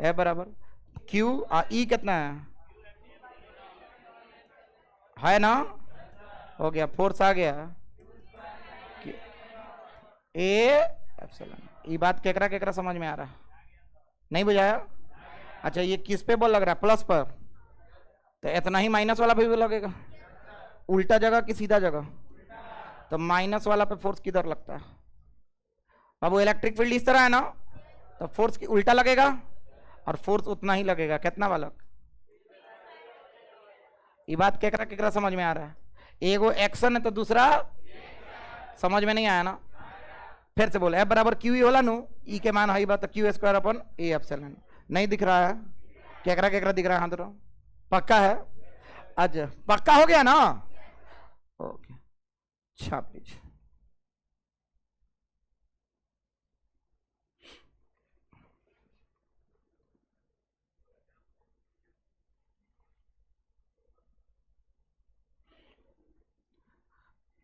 ए बराबर Q और E कितना है ना? हो गया, फोर्स आ गया A एप्सिलॉन। ये बात केकरा केकरा समझ में आ रहा? नहीं बुझाया? अच्छा, ये किस पे बॉल लग रहा है? प्लस पर, तो इतना ही माइनस वाला भी लगेगा। उल्टा जगह कि सीधा जगह? तो माइनस वाला पे फोर्स किधर लगता है? अब वो इलेक्ट्रिक फील्ड इस तरह है ना, तो फोर्स की उल्टा लगेगा, और फोर्स उतना ही लगेगा। कितना वाला? ये बात केकरा केकरा समझ में आ रहा है? एगो एक्शन है तो दूसरा समझ में नहीं आया ना? फिर से बोले, F बराबर Q होला नु, E के मान है बात Q square upon A epsilon. नहीं दिख रहा है? केकरा केकरा दिख रहा है? हाथ तो पक्का है? अच्छा, पक्का हो गया ना? ओके, छाप लीजिए।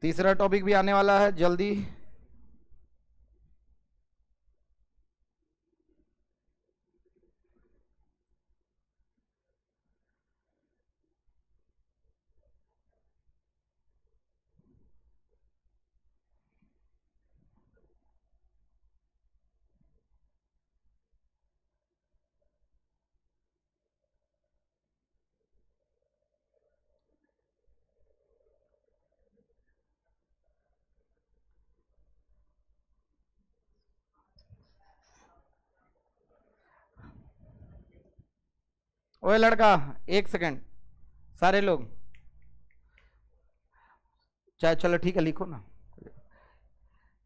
तीसरा टॉपिक भी आने वाला है जल्दी। ओए लड़का, एक सेकंड, सारे लोग चाहे, चलो ठीक है, लिखो ना।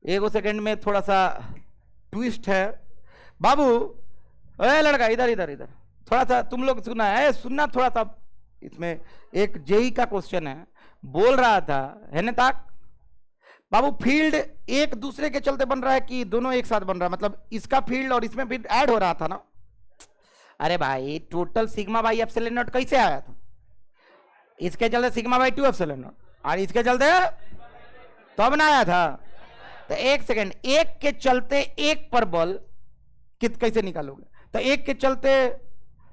एक सेकंड में थोड़ा सा ट्विस्ट है बाबू। ओए लड़का, इधर इधर इधर, थोड़ा सा तुम लोग सुना है, सुनना थोड़ा सा। इसमें एक जेई का क्वेश्चन है, बोल रहा था है ना ताक बाबू, फील्ड एक दूसरे के चलते बन रहा है कि दोनों एक साथ बन रहा है? मतलब इसका फील्ड और इसमें फील्ड ऐड हो रहा था ना? अरे भाई total sigma by epsilon not कैसे आया था? इसके चलते सिग्मा बाई 2 एप्सिलॉन नॉट, और इसके चलते तब ना आया था। तो एक सेकंड, एक के चलते एक पर बल कैसे निकालोगे? तो एक के चलते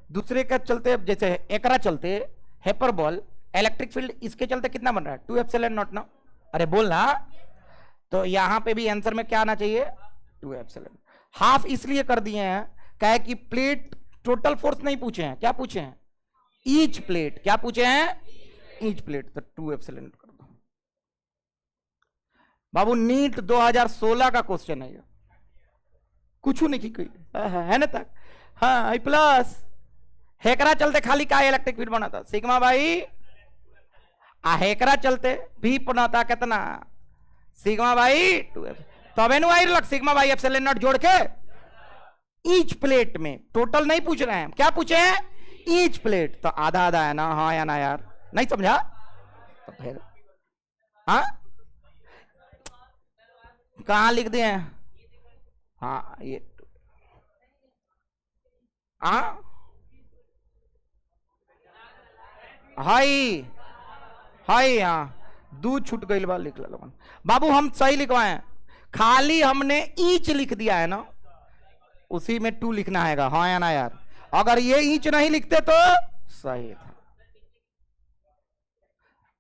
दूसरे के चलते, जैसे एकरा चलते है पर बल इलेक्ट्रिक फील्ड, इसके चलते कितना बन रहा है? 2 एप्सिलॉन नॉट ना। अरे बोलना, तो यहां पे भी आंसर में क्या आना चाहिए? 2 एप्सिलॉन। हाफ इसलिए कर दिए हैं क्या कि प्लेट टोटल फोर्स नहीं पूछे हैं, क्या पूछे हैं? Each plate. क्या पूछे हैं? Each plate. तो 2 एप्सिलॉन कर दो बाबू। नीट 2016 का क्वेश्चन है ये, कुछ नहीं की है ना तक। हाँ प्लस हेकरा चलते खाली का इलेक्ट्रिक फील्ड बना था? Sigma by. हेकरा चलते भी बना था कितना? सिग्मा बाई 2 तब एनु आई लग सिग्मा बाई एप्सिलॉन नॉट जोड़ के ईच प्लेट में। टोटल नहीं पूछ रहे हैं, क्या पूछे हैं? Each plate. तो आधा आधा है ना, हाँ या ना यार? नहीं समझा? तो फिर हाँ कहां लिख दिए? हाँ ये हाँ हाई हाई, हाँ दूध छूट गई बार लिख लो बाबू। हम सही लिखवाए, खाली हमने ईच लिख दिया है ना, उसी में 2 लिखना है, हाँ या ना यार? अगर ये ईच नहीं लिखते तो सही था।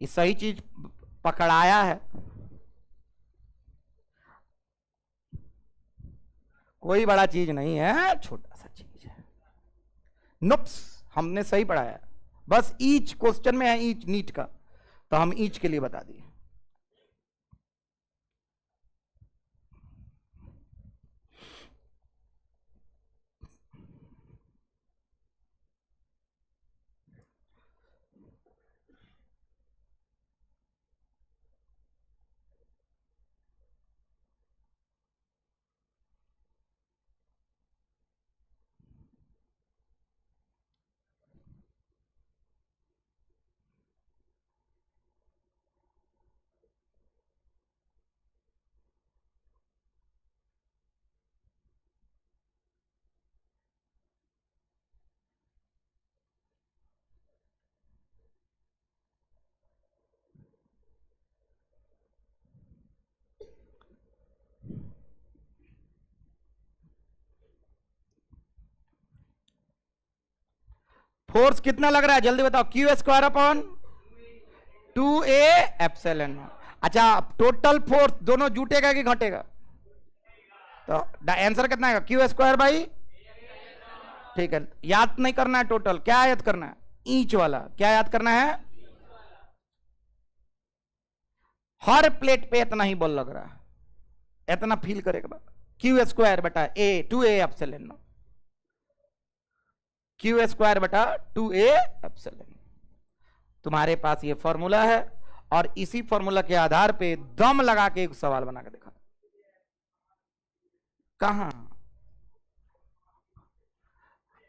ये सही चीज पकड़ाया है, कोई बड़ा चीज नहीं है, छोटा सा चीज है। नुप्स हमने सही पढ़ाया, बस ईच क्वेश्चन में है, ईच नीट का, तो हम ईच के लिए बता दिए। फोर्स कितना लग रहा है जल्दी बताओ? Q square upon 2a epsilon not. अच्छा टोटल फोर्स दोनों जुटेगा कि घटेगा? तो आंसर कितना आएगा? क्यू स्क्वायर बाई, ठीक है। याद नहीं करना है टोटल, क्या याद करना है? ईच वाला। क्या याद करना है? हर प्लेट पे इतना ही बल लग रहा है, इतना फील करेगा। क्यू स्क्वायर बटा ए 2a epsilon not, Q square बटा 2a एप्सिलॉन। तुम्हारे पास ये फॉर्मूला है, और इसी फॉर्मूला के आधार पे दम लगा के एक सवाल बना के देखा। कहां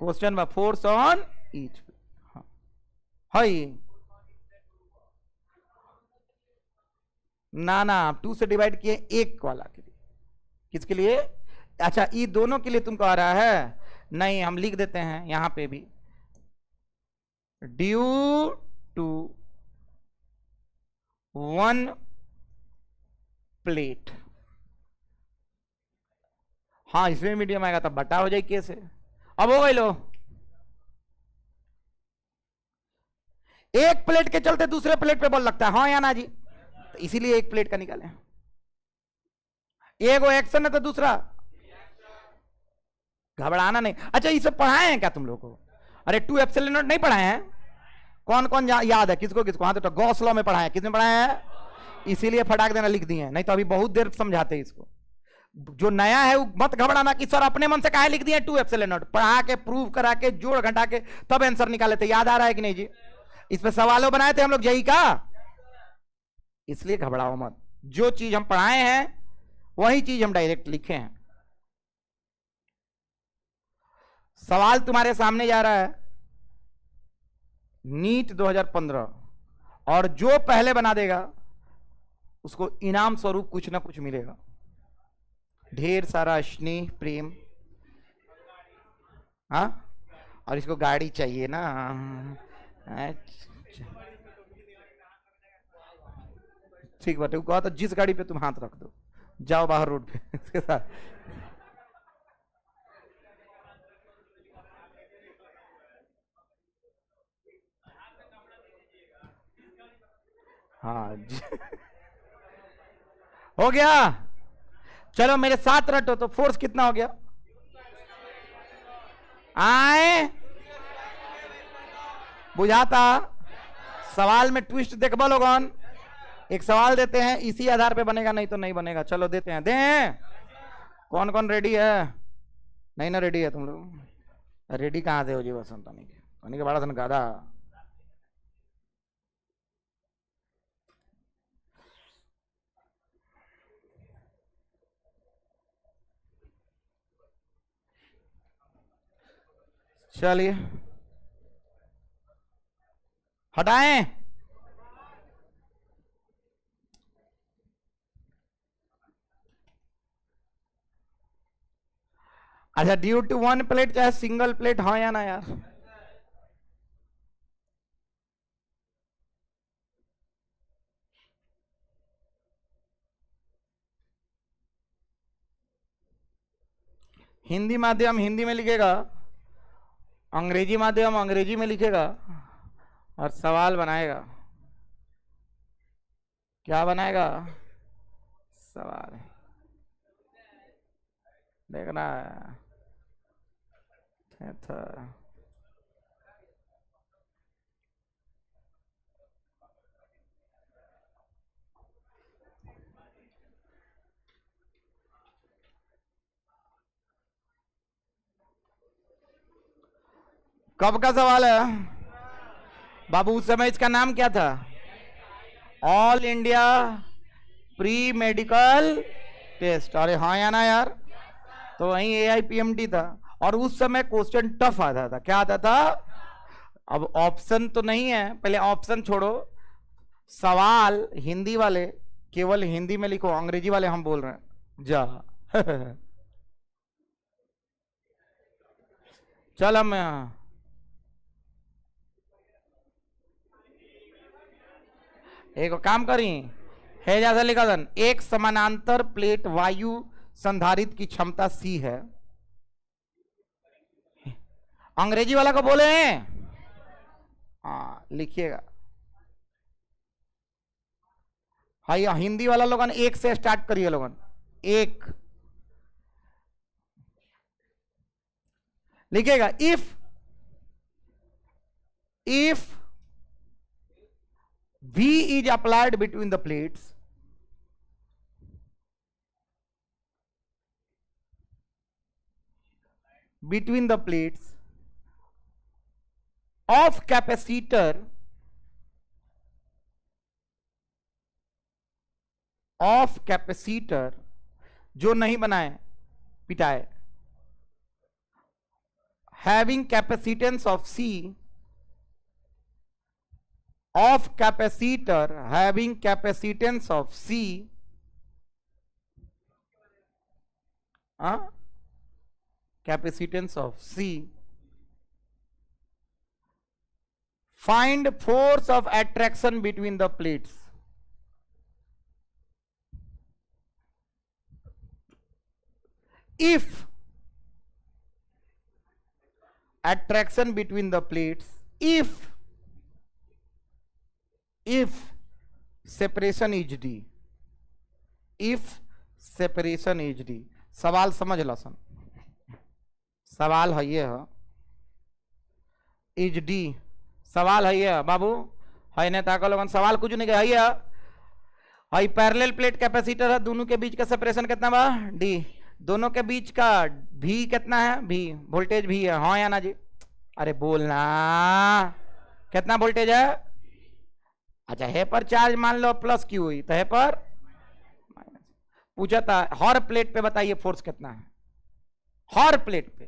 क्वेश्चन में फोर्स ऑन ईच, हाई ना ना 2 से डिवाइड किए एक वाला के लिए। किसके लिए? अच्छा ये दोनों के लिए तुमको आ रहा है? नहीं, हम लिख देते हैं यहां पे भी, ड्यू टू 1 प्लेट। हाँ इसमें मीडियम आएगा तब बटा हो जाए कैसे? अब हो गई लो, एक प्लेट के चलते दूसरे प्लेट पे बल लगता है, हाँ या ना जी? तो इसीलिए एक प्लेट का निकाले। एक वो एक्शन है तो दूसरा घबराना नहीं। अच्छा इसे पढ़ाए हैं क्या तुम लोग को? अरे 2 एप्सिलॉन नॉट नहीं पढ़ाए हैं? कौन कौन याद है? किसको किसको? हाँ तो गॉस लॉ में पढ़ाए हैं। किसने पढ़ाया है? इसीलिए फटाक देना लिख दिए, नहीं तो अभी बहुत देर समझाते हैं इसको। जो नया है वो मत घबराना कि सर अपने मन से काहे लिख दिए 2 एप्सिलॉन नॉट। पढ़ा के प्रूव करा के जोड़ घटा के तब आंसर निकाले थे। याद आ रहा है कि नहीं जी? इस पे सवालों बनाए थे हम लोग जेई का, इसलिए घबराओ मत। जो चीज हम पढ़ाए हैं वही चीज हम डायरेक्ट लिखे हैं। सवाल तुम्हारे सामने जा रहा है नीट 2015, और जो पहले बना देगा उसको इनाम स्वरूप कुछ ना कुछ मिलेगा, ढेर सारा स्नेह प्रेम। हाँ और इसको गाड़ी चाहिए ना। अच्छा, ठीक बात है, कहा तो जिस गाड़ी पे तुम हाथ रख दो, जाओ बाहर रोड पे इसके साथ। हाँ जी। हो गया। चलो मेरे साथ रटो तो फोर्स कितना हो गया? आए बुझाता। सवाल में ट्विस्ट देखबो लोगन। एक सवाल देते हैं, इसी आधार पे बनेगा, नहीं तो नहीं बनेगा। चलो देते हैं, दे। कौन कौन रेडी है? नहीं ना रेडी है तुम लोग? रेडी कहां से हो जी? बसंत पानी के बड़ा सन गाधा। चलिए हटाएं। अच्छा, ड्यू टू वन प्लेट चाहे सिंगल प्लेट, हाँ या ना यार? हिंदी माध्यम हिंदी में लिखेगा, अंग्रेजी माध्यम अंग्रेजी में लिखेगा, और सवाल बनाएगा। क्या बनाएगा? सवाल। देखना था। कब का सवाल है बाबू? उस समय इसका नाम क्या था? All India Pre Medical Test. अरे हाँ या ना यार? तो वहीं AIPMT था, और उस समय क्वेश्चन टफ आता था। क्या आता था? अब ऑप्शन तो नहीं है, पहले ऑप्शन छोड़ो, सवाल हिंदी वाले केवल हिंदी में लिखो, अंग्रेजी वाले हम बोल रहे हैं जा। चल हम एक काम करी है, जैसा लिखा था, एक समानांतर प्लेट वायु संधारित की क्षमता C है। अंग्रेजी वाला को बोले हैं, हाँ लिखिएगा। हाँ, हिंदी वाला लोगन एक से स्टार्ट करिए लोगन। एक लिखिएगा, if V is applied between the plates, of capacitor जो नहीं बनाए पिटाए, having capacitance of C, of capacitor having capacitance of C, capacitance of C, find force of attraction between the plates. If attraction between the plates, if separation is D, if separation is D। सवाल समझ लो सन, सवाल है ये है, is D सवाल है ये बाबू, है ने ताको लोगन, सवाल कुछ नहीं है ये है। पैरेलल प्लेट कैपेसिटर है, दोनों के बीच का सेपरेशन कितना बा? डी। दोनों के बीच का भी कितना है? भी। वोल्टेज भी है, हाँ या ना जी? अरे बोलना, कितना वोल्टेज है? अच्छा, है पर चार्ज मान लो प्लस क्यू हुई, तो है पर पूछा था हर प्लेट पे बताइए फोर्स कितना है हर प्लेट पे,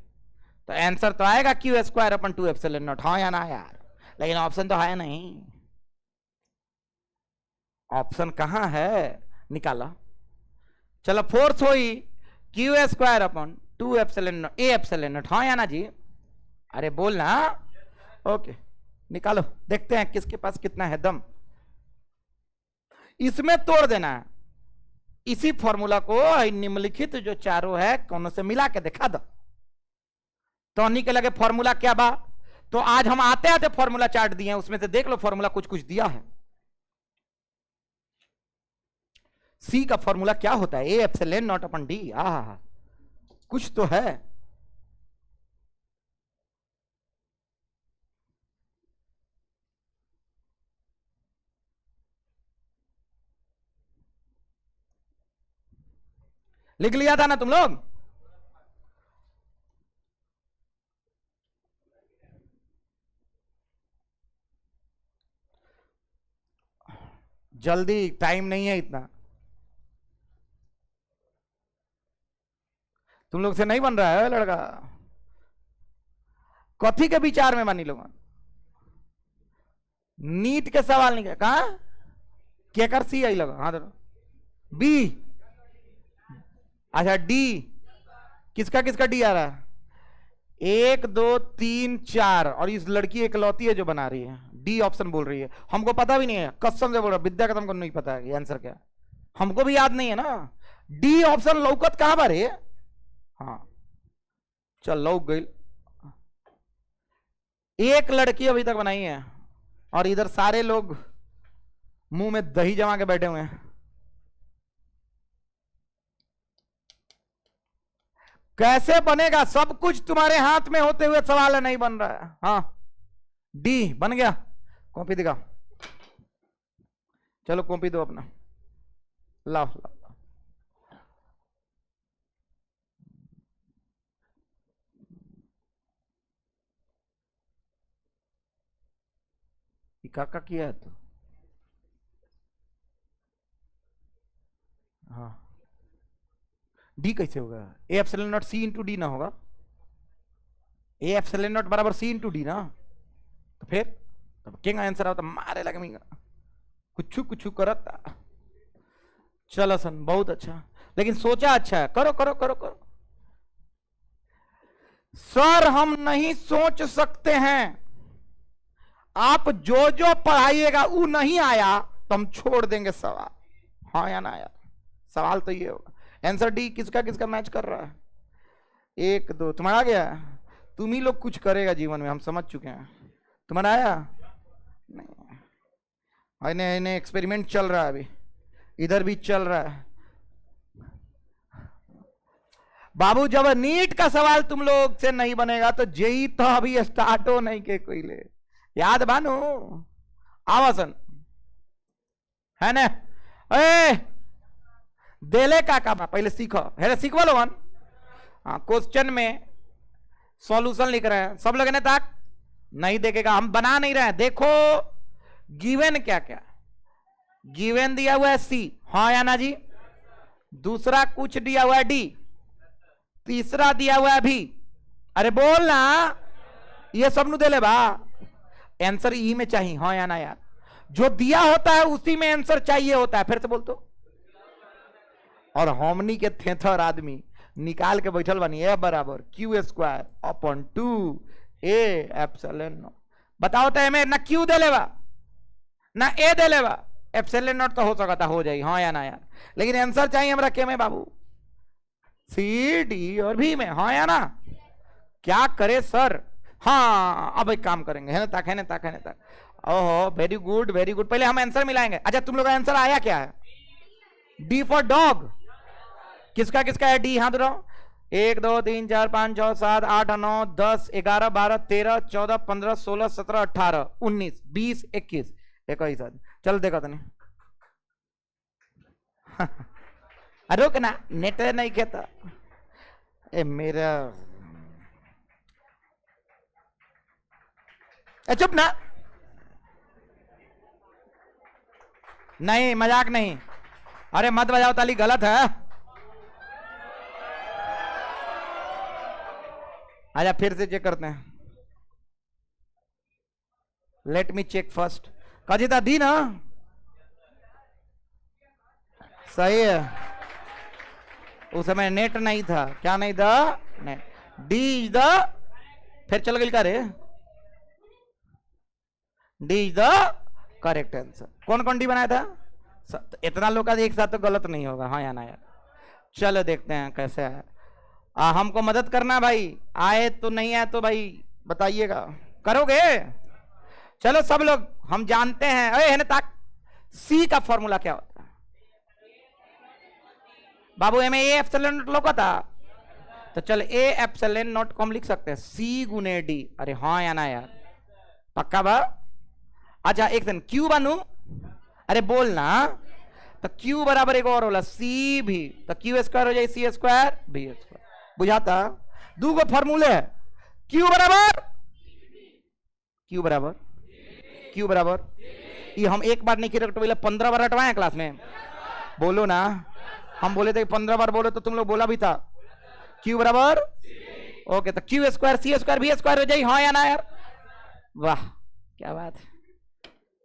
तो आंसर तो आएगा Q²/2ε0, हाँ या ना यार? लेकिन ऑप्शन तो है नहीं। ऑप्शन कहां है? निकाला। चलो, फोर्स हुई Q²/2ε0 A ε0, हाँ या ना जी? अरे बोल ना। ओके, निकालो, देखते हैं किसके पास कितना है दम। इसमें तोड़ देना है इसी फॉर्मूला को, निम्नलिखित जो चारों है कौनों से मिला के दिखा दो। तो के लगे फॉर्मूला क्या बा। तो आज हम आते आते फॉर्मूला चार्ट दिए हैं, उसमें से देख लो फॉर्मूला कुछ कुछ दिया है। सी का फॉर्मूला क्या होता है, ए एप्सिलॉन नॉट अपन डी। कुछ तो है। लिख लिया था ना तुम लोग। जल्दी, टाइम नहीं है इतना। तुम लोग से नहीं बन रहा है लड़का। कथी के विचार में बनी लोग। नीट के सवाल नहीं कहा क्या कर सी आई लगा। हाँ बी। अच्छा डी, किसका किसका डी आ रहा है। 1 2 3 4, और इस लड़की एकलौती है जो बना रही है। डी ऑप्शन बोल रही है, हमको पता भी नहीं है, कसम से बोल रहा विद्या का तुमको नहीं पता है ये आंसर क्या, हमको भी याद नहीं है ना। डी ऑप्शन लौकत कहां पर है। हाँ चल लौक गई। एक लड़की अभी तक बनाई है और इधर सारे लोग मुंह में दही जमा के बैठे हुए हैं। कैसे बनेगा, सब कुछ तुम्हारे हाथ में होते हुए सवाल है, नहीं बन रहा है। हाँ डी बन गया। कॉपी दिखा, चलो कॉपी दो अपना, लाओ लाओ। काका किया है तो। हाँ डी कैसे होगा, A epsilon naught C into D ना होगा। ए एप्सिलॉन नॉट बराबर सी इंटू डी ना, तो फिर तब क्या आंसर आता, मारे लगे कुछ कुछ करता। चलो सन, बहुत अच्छा, लेकिन सोचा अच्छा है। करो करो करो करो। सर हम नहीं सोच सकते हैं, आप जो जो पढ़ाइएगा वो नहीं आया तो हम छोड़ देंगे सवाल। हाँ या ना आया, सवाल तो ये होगा। आंसर डी किसका किसका मैच कर रहा है। 1 2 तुम्हारा आ गया। तुम ही लोग कुछ करेगा जीवन में, हम समझ चुके हैं। तुम्हारा आया नहीं, इन्हें एक्सपेरिमेंट चल रहा है अभी, इधर भी चल रहा है। बाबू जब नीट का सवाल तुम लोग से नहीं बनेगा तो जेई तो अभी स्टार्ट हो नहीं के कोई ले, याद बानो आवासन है ना। ए देले का पहले सीखो है, सीखवा लो। हाँ क्वेश्चन में सॉल्यूशन लिख रहे हैं सब लोग ने, तक नहीं देखेगा, हम बना नहीं रहे हैं। देखो गिवन क्या क्या, गिवन दिया हुआ है सी, हाँ या ना जी। दूसरा कुछ दिया हुआ है डी, तीसरा दिया हुआ है भी। अरे बोल ना, ये सब नु दे ले बा। आंसर ई में चाहिए, हाँ या ना यार। जो दिया होता है उसी में आंसर चाहिए होता है। फिर से बोल तो। और हमनी के थेथर आदमी निकाल के बैठल बनी, ए बराबर Q square upon 2 A epsilon not. बताओ तो एमे ना क्यू दे लेवा ना ए दे लेवा, एप्सिलॉन नॉट तो हो सकता हो जाएगी, हाँ या ना यार। लेकिन आंसर चाहिए हमरा के में बाबू, सी डी और भी में, हाँ या ना। क्या करे सर। हाँ अब एक काम करेंगे, है ना ताक, है ना ताक, है ना ताक। ओहो वेरी गुड वेरी गुड। पहले हम आंसर मिलाएंगे। अच्छा तुम लोग का आंसर आया क्या है, डी फॉर डॉग। किसका किसका है डी, हाथ उठाओ। 1 2 3 4 5 6 7 8 9 10 11 12 13 14 15 16 17 18 19 20 21 21। चल देखो तो नहीं रुक ना, नेट नहीं कहता ए मेरा। चुप ना, नहीं मजाक नहीं। अरे मत बजाओ ताली, गलत है। आजा फिर से चेक करते हैं। Let me check first. कजिता दी ना, सही है। उस समय नेट नहीं था, क्या नहीं था, नेट। डी इज द फिर चल गई का रे, D is the correct answer. कौन कौन डी बनाया था? इतना लोग का एक साथ तो गलत नहीं होगा, हाँ या ना यार। चलो देखते हैं कैसे है। हमको मदद करना भाई, आए तो नहीं आए तो भाई बताइएगा, करोगे? चलो सब लोग हम जानते हैं। अरे है ना ताक, सी का फॉर्मूला क्या होता है बाबू? एम ए एप्सिलॉन नॉट लोग था, तो चल ए एप्सिलॉन नॉट को हम लिख सकते हैं सी गुने डी। अरे हाँ या ना यार, पक्का बा? अच्छा एक दिन क्यू बनू, अरे बोलना, तो क्यू बराबर एक और होला सी भी, तो क्यू स्क्वायर हो जाए सी स्क्वायर बी स्क्वायर। बुझाता? दो गो फॉर्मूले है, क्यू बराबर ये हम एक बार नहीं किया, 15 बार रटवाए क्लास में। बोलो ना, हम बोले थे 15 बार बोलो, तो तुम लोग बोला भी था क्यू बराबर ओके, तो क्यू स्क्वायर सी स्क्वायर बी स्क्वायर हो जाए, हाँ या ना यार? वाह क्या बात है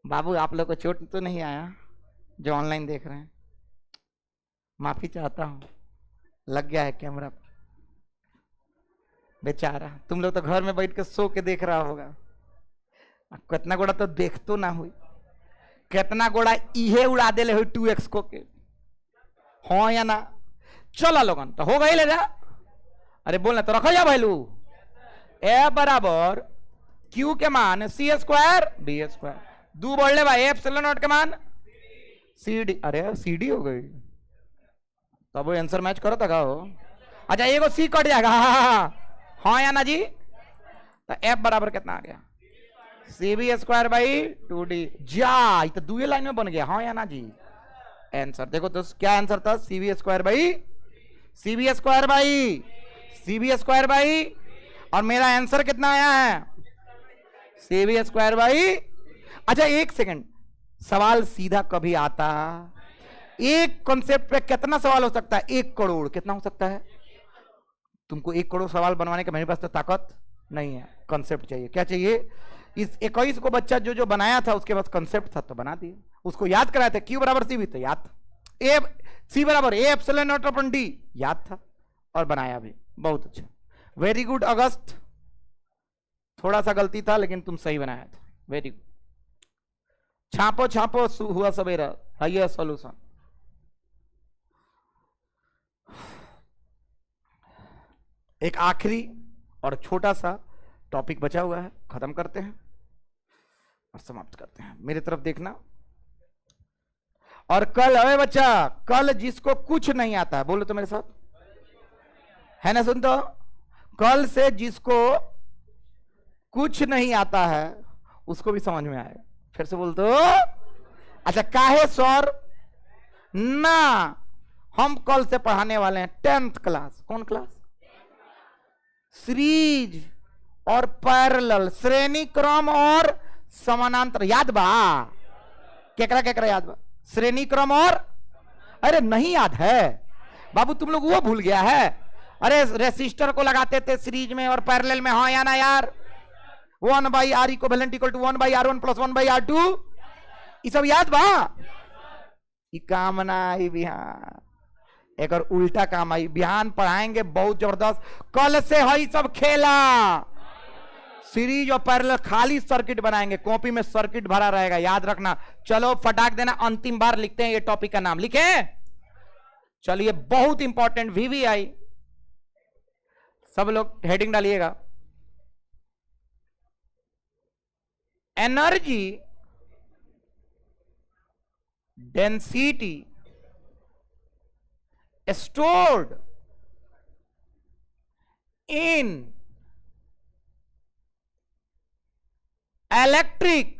बाबू, आप लोग को चोट तो नहीं आया जो ऑनलाइन देख रहे हैं? माफी चाहता हूं, लग गया है कैमरा। बेचारा तुम लोग तो घर में बैठ के सो के देख रहा होगा, कितना गोड़ा तो देख तो ना हुई, कितना गोड़ा इहे उड़ा दे ले हुई 2x को के, हाँ या ना? चला लोगन तो हो गई ले जा। अरे बोलना तो रखो जा भैलू, ए बराबर क्यू के मान सी स्क्वायर बी स्क्वायर, दो बोल ले भाई एप्सिलॉन नॉट के मान सी डी। अरे सी डी हो गई, तब वो आंसर मैच करो तक हो। अच्छा ये को सी कट जाएगा, हाँ या ना जी? तो एफ बराबर कितना आ गया? C B square by 2d। जा ये तो दूसरी लाइन में बन गया, हाँ या ना जी? आंसर देखो तो क्या आंसर था? सी बी स्क्वायर बाई, और मेरा आंसर कितना आया है? C B square by. अच्छा एक सेकंड, सवाल सीधा कभी आता? एक कॉन्सेप्ट पे कितना सवाल हो सकता है? 1 करोड़। कितना हो सकता है? तुमको 1 करोड़ सवाल बनवाने का मेरे पास तो ताकत नहीं है, कॉन्सेप्ट चाहिए। क्या चाहिए? इस 21 को बच्चा जो बनाया था उसके पास कॉन्सेप्ट था तो बना दिया, उसको याद कराया था क्यू बराबर सी भी तो याद था, ए सी बराबर ए एप्सिलॉन नॉट अपॉन डी याद था, और बनाया भी। बहुत अच्छा, वेरी गुड अगस्त। थोड़ा सा गलती था लेकिन तुम सही बनाया था, वेरी गुड। छापो हुआ सवेरा, आइए सॉल्यूशन। एक आखिरी और छोटा सा टॉपिक बचा हुआ है, खत्म करते हैं और समाप्त करते हैं। मेरी तरफ देखना। और कल, अरे बच्चा, कल जिसको कुछ नहीं आता है बोलो तो मेरे साथ, है ना? सुन तो, कल से जिसको कुछ नहीं आता है उसको भी समझ में आएगा। फिर से बोल तो। अच्छा काहे सर ना, हम कल से पढ़ाने वाले हैं 10th क्लास। कौन क्लास? सीरीज और पैरेलल, श्रेणी क्रम और समानांतर। याद बा? केकरा याद बा? श्रेणी क्रम और, अरे नहीं याद है बाबू, तुम लोग वो भूल गया है? अरे रेसिस्टर को लगाते थे सीरीज में और पैरेलल में, हाँ या ना यार? 1/R equivalent equal to 1/R1 plus 1/R2, ये सब याद बा? ये काम ना आई बिहान, एक और उल्टा काम आई बिहान पढ़ाएंगे बहुत जबरदस्त। कल से है सब खेला, सीरीज और पैरेलल खाली सर्किट बनाएंगे, कॉपी में सर्किट भरा रहेगा, याद रखना। चलो फटाक देना, अंतिम बार लिखते हैं ये टॉपिक का नाम, लिखे? चलिए बहुत इंपॉर्टेंट, वीवीआई। सब लोग हेडिंग डालिएगा, energy density stored in electric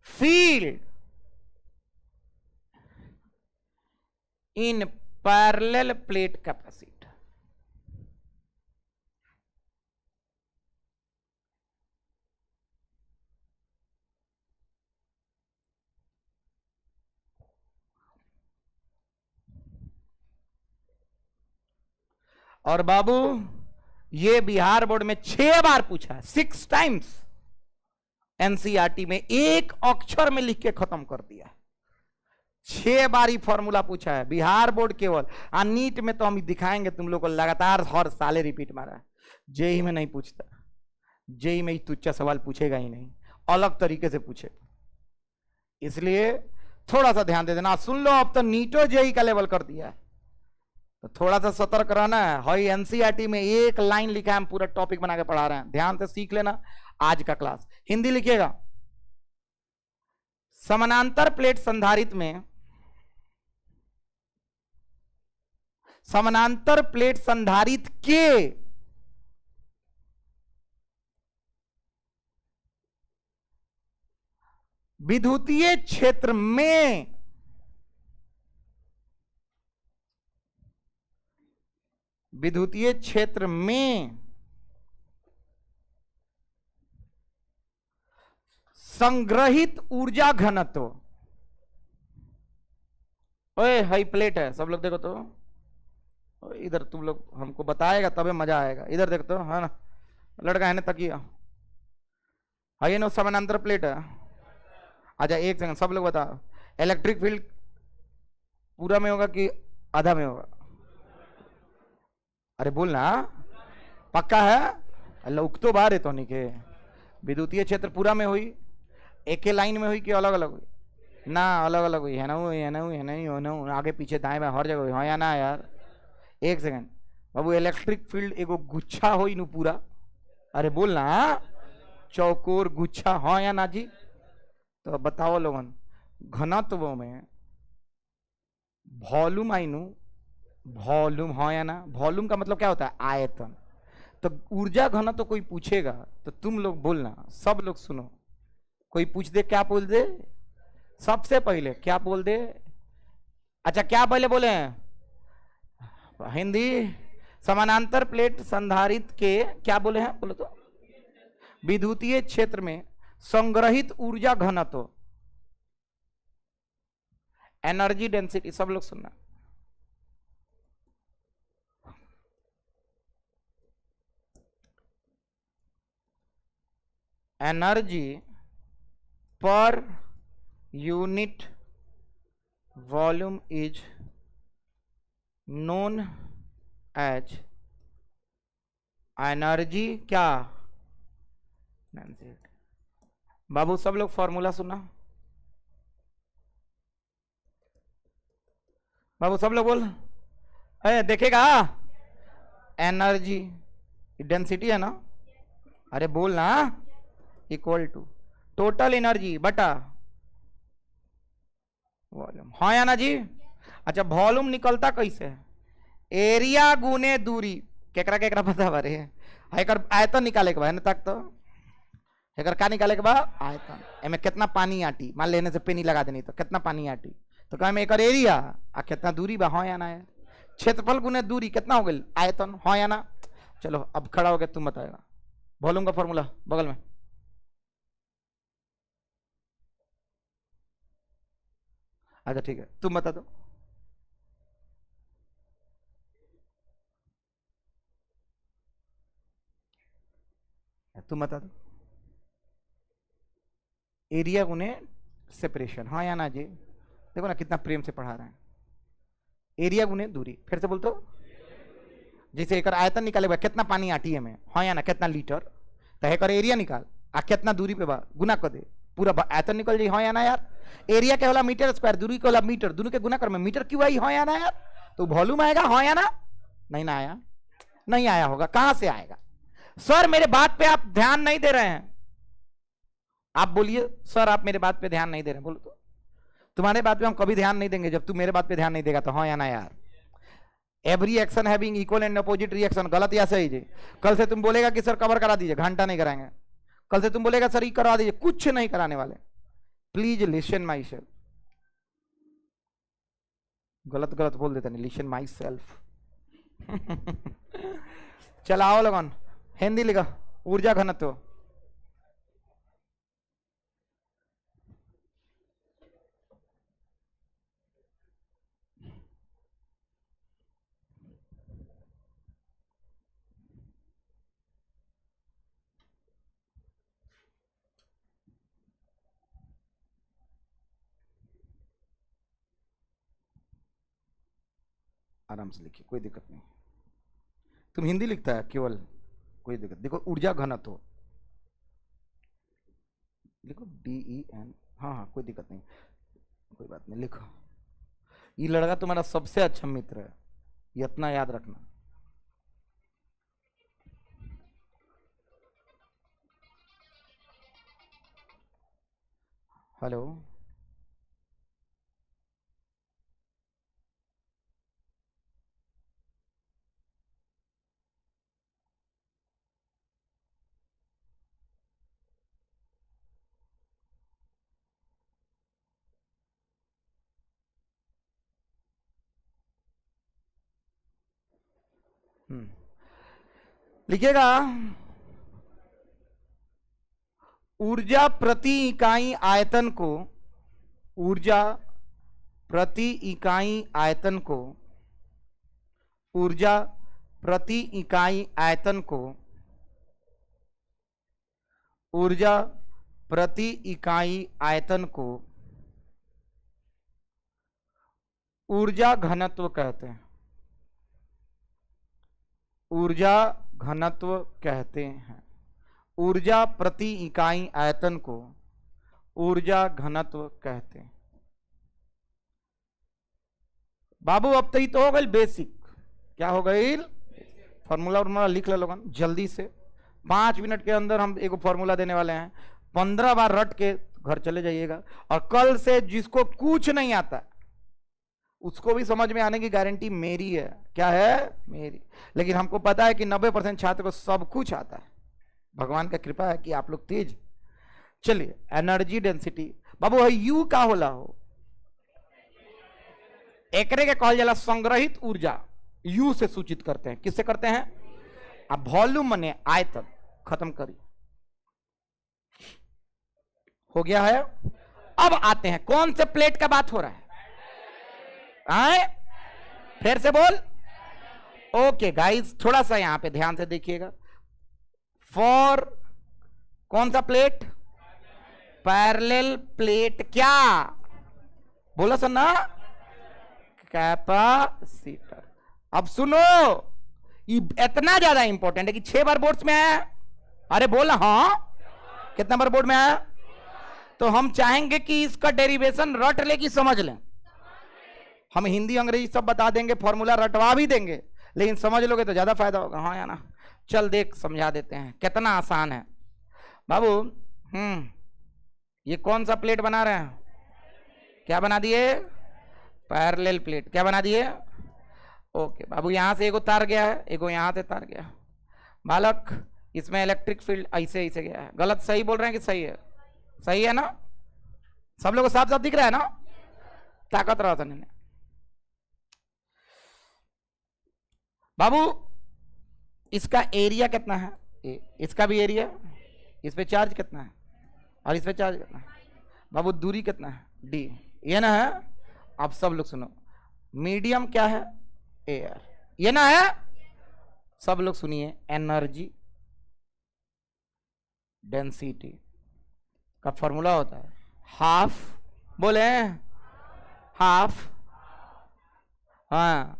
field in parallel plate capacitor। और बाबू ये बिहार बोर्ड में 6 बार पूछा है, 6 टाइम्स। एनसीईआरटी में एक अक्षर में लिख के खत्म कर दिया, 6 बार ही फॉर्मूला पूछा है बिहार बोर्ड केवल। नीट में तो हम दिखाएंगे तुम लोग को, लगातार हर साले रिपीट मारा है। जेई में नहीं पूछता, जेई में तुच्चा सवाल पूछेगा ही नहीं, अलग तरीके से पूछे। इसलिए थोड़ा सा ध्यान दे देना। सुन लो, अब तो नीटो जेई का लेवल कर दिया है, तो थोड़ा सा सतर्क रहना है। हाई एनसीईआरटी में एक लाइन लिखा है, हम पूरा टॉपिक बना के पढ़ा रहे हैं, ध्यान से सीख लेना। आज का क्लास हिंदी लिखिएगा। समानांतर प्लेट संधारित्र में, समानांतर प्लेट संधारित्र के विद्युतीय क्षेत्र में विद्युतीय क्षेत्र में संग्रहित ऊर्जा घनत्व। ओए हाई प्लेट है, सब लोग देखो तो इधर, तुम लोग हमको बताएगा तबे मजा आएगा। इधर देखो तो, है ना, लड़का है ना, तकिया है ना, समानांतर प्लेट है। अच्छा एक सेकंड, सब लोग बताओ, इलेक्ट्रिक फील्ड पूरा में होगा कि आधा में होगा? अरे बोलना, पक्का है? अल्लाह उक तो बाहर है तो नहीं के विद्युतीय क्षेत्र पूरा में हुई, एक ही लाइन में हुई कि अलग अलग हुई? ना अलग अलग हुई है ना, हुई है ना, हुई है नहीं, हो ना, आगे पीछे दाएं बाएं हर जगह हुई, हाँ या ना यार? एक सेकंड बाबू, इलेक्ट्रिक फील्ड एगो गुच्छा हुई नु पूरा? अरे बोलना, चौकोर गुच्छा, हाँ या ना जी? तो बताओ लोगन, घनत्व में वॉल्यूम आई नु, वॉल्यूम, हाँ या ना? वॉल्यूम का मतलब क्या होता है? आयतन। तो ऊर्जा घनत्व तो कोई पूछेगा तो तुम लोग बोलना, सब लोग सुनो, कोई पूछ दे क्या बोल दे? सबसे पहले क्या बोल दे? अच्छा क्या पहले बोले हैं? हिंदी, समानांतर प्लेट संधारित्र के क्या बोले हैं? बोलो तो, विद्युतीय क्षेत्र में संग्रहित ऊर्जा घनत्व, एनर्जी डेंसिटी। सब लोग सुनना, energy per unit volume is known as energy क्या? बाबू सब लोग फॉर्मूला सुना, बाबू सब लोग बोल, देखेगा, एनर्जी डेंसिटी है ना, अरे बोलना, इक्वल टू टोटल एनर्जी बटा वॉल्यूम, हाँ या ना जी? अच्छा वॉल्यूम निकलता कैसे है? एरिया गुने दूरी। केकरा केकरा पता बारे एकर आयतन निकाले के बाद तक, तो एकर का निकाले के बाद? आयतन। एमे कितना पानी आटी, मान लेने से पेनी लगा देनी तो कितना पानी आटी, तो कहे एकर एरिया आ कितना दूरी बा, हाँ या ना? क्षेत्रफल गुने दूरी कितना हो गई? आयतन, हाँ या ना? चलो अब खड़ा हो गया, तुम बताएगा वॉल्यूम का फॉर्मूला बगल में। अच्छा ठीक है, तुम बता दो। तुम बता दो, एरिया गुने सेपरेशन, हाँ या ना जी? देखो ना कितना प्रेम से पढ़ा रहे हैं। एरिया गुने दूरी, फिर से बोल तो, जैसे एक आयतन निकाले बा कितना पानी आटी है में, हाँ या ना? कितना लीटर, तो एक एरिया निकाल आ कितना दूरी पे बा गुना कर दे, पूरा आयतन निकल जाए, हाँ या ना यार? एरिया के होला मीटर स्क्वायर, दूरी के होला मीटर, दोनों के गुना कर में मीटर क्यों आई, हाँ या ना यार? तो वॉल्यूम आएगा, हाँ या ना? नहीं ना आया, नहीं आया होगा, कहां से आएगा? सर मेरे बात पे आप ध्यान नहीं दे रहे हैं। आप बोलिए सर आप मेरे बात पे ध्यान नहीं दे रहे, बोलो तो। तुम्हारे बात पे हम कभी ध्यान नहीं देंगे जब तू मेरे बात पे ध्यान नहीं देगा, तो हाँ या ना यार? Every action having equal and opposite reaction, गलत या सही जी? कल से तुम बोलेगा कि सर कवर करा दीजिए, घंटा नहीं कराएंगे। कल से तुम बोलेगा सर ये करवा दीजिए, कुछ नहीं कराने वाले। प्लीज लिसन माई सेल्फ, गलत गलत बोल देते नहीं, लिसन माई सेल्फ। चलाओ लगन, हिंदी लिखा, ऊर्जा घनत्व। आराम से लिखिए, कोई दिक्कत नहीं। तुम हिंदी लिखता है केवल, कोई दिक्कत, देखो ऊर्जा घनत्व लिखो DEN, हाँ हाँ कोई दिक्कत नहीं, कोई बात नहीं लिखो। ये लड़का तुम्हारा सबसे अच्छा मित्र है, ये इतना याद रखना। हेलो, लिखिएगा ऊर्जा प्रति इकाई आयतन को, ऊर्जा प्रति इकाई आयतन को, ऊर्जा प्रति इकाई आयतन को, ऊर्जा प्रति इकाई आयतन को ऊर्जा घनत्व कहते हैं, ऊर्जा घनत्व कहते हैं। ऊर्जा प्रति इकाई आयतन को ऊर्जा घनत्व कहते हैं। बाबू अब तो ही तो हो गई बेसिक, क्या हो गई, फॉर्मूला फॉर्मूला लिख लो लोगन जल्दी से। 5 मिनट के अंदर हम एक फॉर्मूला देने वाले हैं, 15 बार रट के घर चले जाइएगा। और कल से जिसको कुछ नहीं आता उसको भी समझ में आने की गारंटी मेरी है। क्या है, मेरी। लेकिन हमको पता है कि 90% छात्र को सब कुछ आता है, भगवान का कृपा है कि आप लोग तेज। चलिए, एनर्जी डेंसिटी बाबू है यू का होला हो, एकरे के कहल जाला संग्रहित ऊर्जा, यू से सूचित करते हैं। किससे करते हैं, अब वॉल्यूम मने आयतन। खत्म करिए, हो गया है। अब आते हैं कौन से प्लेट का बात हो रहा है, आए फिर से बोल। ओके गाइस, थोड़ा सा यहां पे ध्यान से देखिएगा। फॉर कौन सा प्लेट, पैरेलल प्लेट, क्या बोला सर ना, कैपेसिटर। अब सुनो, ये इतना ज्यादा इंपॉर्टेंट है कि 6 बार बोर्ड्स में आया। अरे बोला हाँ, कितना बार बोर्ड में आया। तो हम चाहेंगे कि इसका डेरिवेशन रट ले कि समझ लें। हम हिंदी अंग्रेजी सब बता देंगे, फॉर्मूला रटवा भी देंगे, लेकिन समझ लोगे तो ज्यादा फायदा होगा। हाँ या ना, चल देख समझा देते हैं, कितना आसान है बाबू। ये कौन सा प्लेट बना रहे हैं, क्या बना दिए, पैरेलल प्लेट। क्या बना दिए, ओके बाबू। यहां से एगो तार गया है, एगो यहां से तार गया बालक, इसमें इलेक्ट्रिक फील्ड ऐसे ऐसे गया है। गलत सही बोल रहे हैं कि सही है, सही है ना, सब लोगों को साफ साफ दिख रहा है ना, ताकत रहा था नहीं बाबू। इसका एरिया कितना है, इसका भी एरिया, इस पे चार्ज कितना है और इस पे चार्ज कितना है बाबू, दूरी कितना है, डी, ये ना है। अब सब लोग सुनो, मीडियम क्या है, एयर, ये ना है। सब लोग सुनिए, एनर्जी डेंसिटी का फॉर्मूला होता है हाफ, बोले हाफ, हाँ,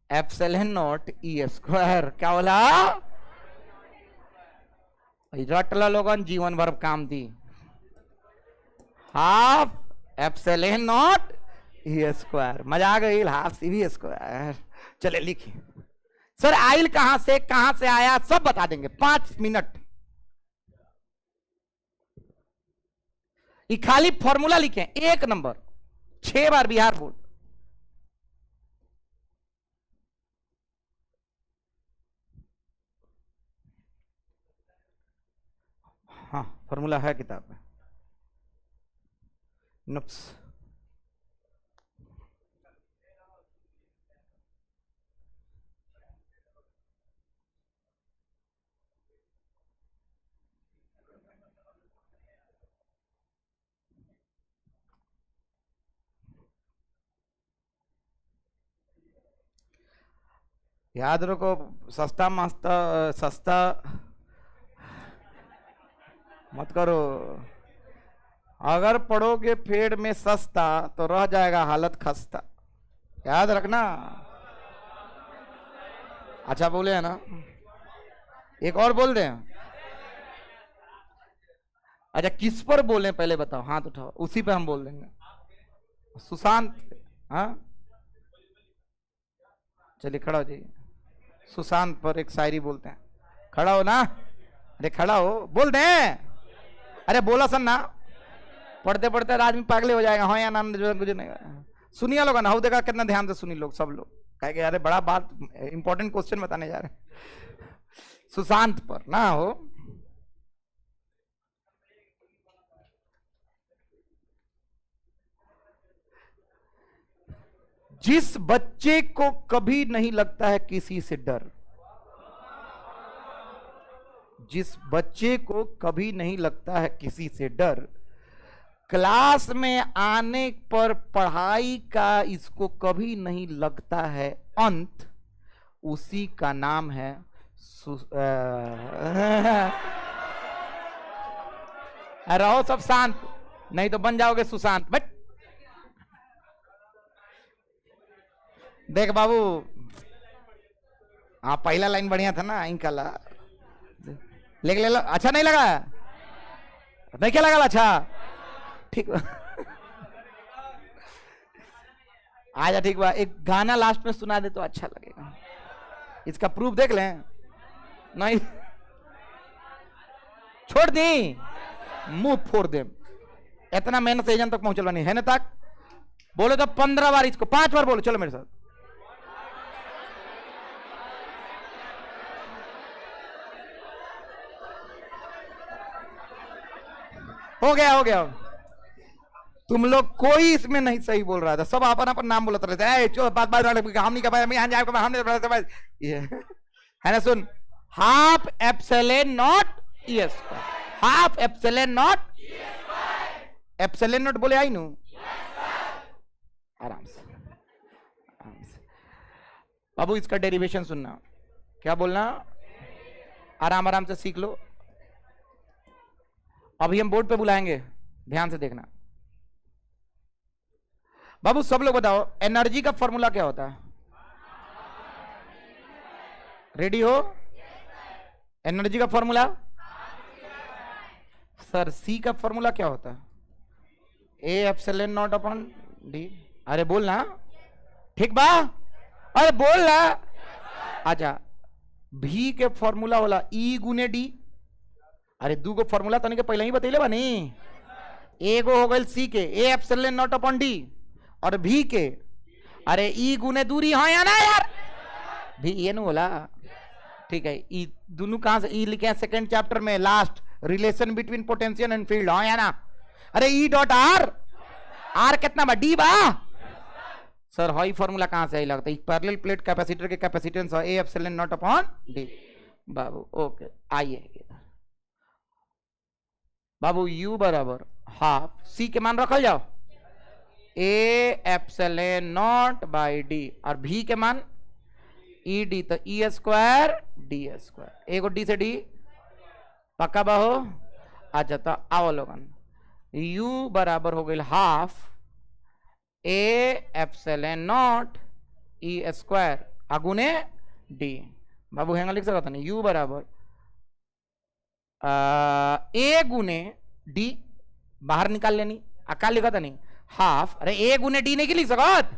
एप्सिलॉन नॉट ई स्क्वायर। क्या बोला, रटला लोगन जीवन भर काम दी, half epsilon naught e square. मजा आ गई, हाफ सी भी स्क्वायर। चले लिखिए सर, आइल कहां से आया सब बता देंगे, 5 मिनट। ये खाली फॉर्मूला लिखें, 1 नंबर, 6 बार बिहार बोर्ड। हाँ फॉर्मूला है किताब में, नुक्स। याद रखो, सस्ता मस्ता सस्ता मत करो। अगर पढ़ोगे फेड में सस्ता तो रह जाएगा हालत खस्ता, याद रखना। अच्छा बोले है ना, एक और बोल दें? अच्छा किस पर बोलें पहले बताओ, हाथ उठाओ, उसी पे हम बोल देंगे। सुशांत। हाँ चलिए खड़ा हो जाइए। सुशांत पर एक शायरी बोलते हैं। खड़ा हो ना, अरे खड़ा हो, बोल दे। अरे बोला सन ना, पढ़ते पढ़ते आदमी पागले हो जाएगा। हाँ या ना कुछ नहीं। सुनिए लोग ना, हो देखा कितना ध्यान से सुनी लोग, सब लोग कहे कि अरे बड़ा बात, इंपॉर्टेंट क्वेश्चन बताने जा रहे हैं। सुशांत पर ना हो। जिस बच्चे को कभी नहीं लगता है किसी से डर, जिस बच्चे को कभी नहीं लगता है किसी से डर, क्लास में आने पर पढ़ाई का इसको कभी नहीं लगता है अंत, उसी का नाम है रहो सब शांत, नहीं तो बन जाओगे सुशांत। बट देख बाबू, हाँ पहला लाइन बढ़िया था ना, इनका ले लो। अच्छा नहीं लगा? नहीं क्या लगा? अच्छा ठीक आजा ठीक बा, एक गाना लास्ट में सुना दे तो अच्छा लगेगा। इसका प्रूफ देख लें। नहीं छोड़ दी, मुंह फोड़ दे। इतना मेहनत से एजेंट तक पहुंचल बनी है ना तक। बोले तो 15 बार, इसको 5 बार बोलो। चलो मेरे साथ। हो गया हो गया। तुम लोग कोई इसमें नहीं सही बोल रहा था, सब अपन अपन नाम बोलते रहते हैं। बात बात हम नहीं कर पाए, हमने है ना। सुन, half epsilon naught e square, half epsilon naught, epsilon naught बोले आई नू, आराम से आराम से। बाबू इसका डेरिवेशन सुनना, क्या बोलना, आराम आराम से सीख लो। अभी हम बोर्ड पे बुलाएंगे, ध्यान से देखना। बाबू सब लोग बताओ, एनर्जी का फॉर्मूला क्या होता है? रेडी हो? एनर्जी का फॉर्मूला सर, सी का फॉर्मूला क्या होता है? ए एप्सिलॉन नॉट अपॉन डी। अरे बोलना ठीक बा, अरे बोलना। अच्छा, भी के फॉर्मूला होला ई गुने डी। अरे दू को फॉर्मूला तनिक के पहले ही बतैले बानी। एगो हो गए सी के ए एप्सिलॉन नॉट अपॉन डी, और भी के अरे ई गुने दूरी। हाँ या ना यार, भी ये नहीं बोला। ठीक है, ई दोनों कहां से ई लिखे हैं? सेकंड चैप्टर में last, relation between potential and field. हाँ या ना? अरे ई डॉट आर, आर कितना बा? डी बा। सर हाई फॉर्मूला कहां से आई लगता है? पैरेलल प्लेट कैपेसिटर के capacitance A epsilon not upon D. Babu okay, आइए बाबू, U बराबर हाफ सी के मान रखल जाओ, ए एप्सिलॉन नॉट बाई डी, और भी के मान ई डी, तो ई स्क्वायर डी स्क्वायर। एगो डी से डी पक्का बाहो। अच्छा तो आओ लोगन, U बराबर हो गई half a epsilon naught e square अगुने डी। बाबू हेंगा लिख सकता नहीं, U बराबर ए गुने डी, बाहर निकाल लेनी। अका लिखा था नहीं, हाफ, अरे ए गुने डी नहीं की लिख सकत,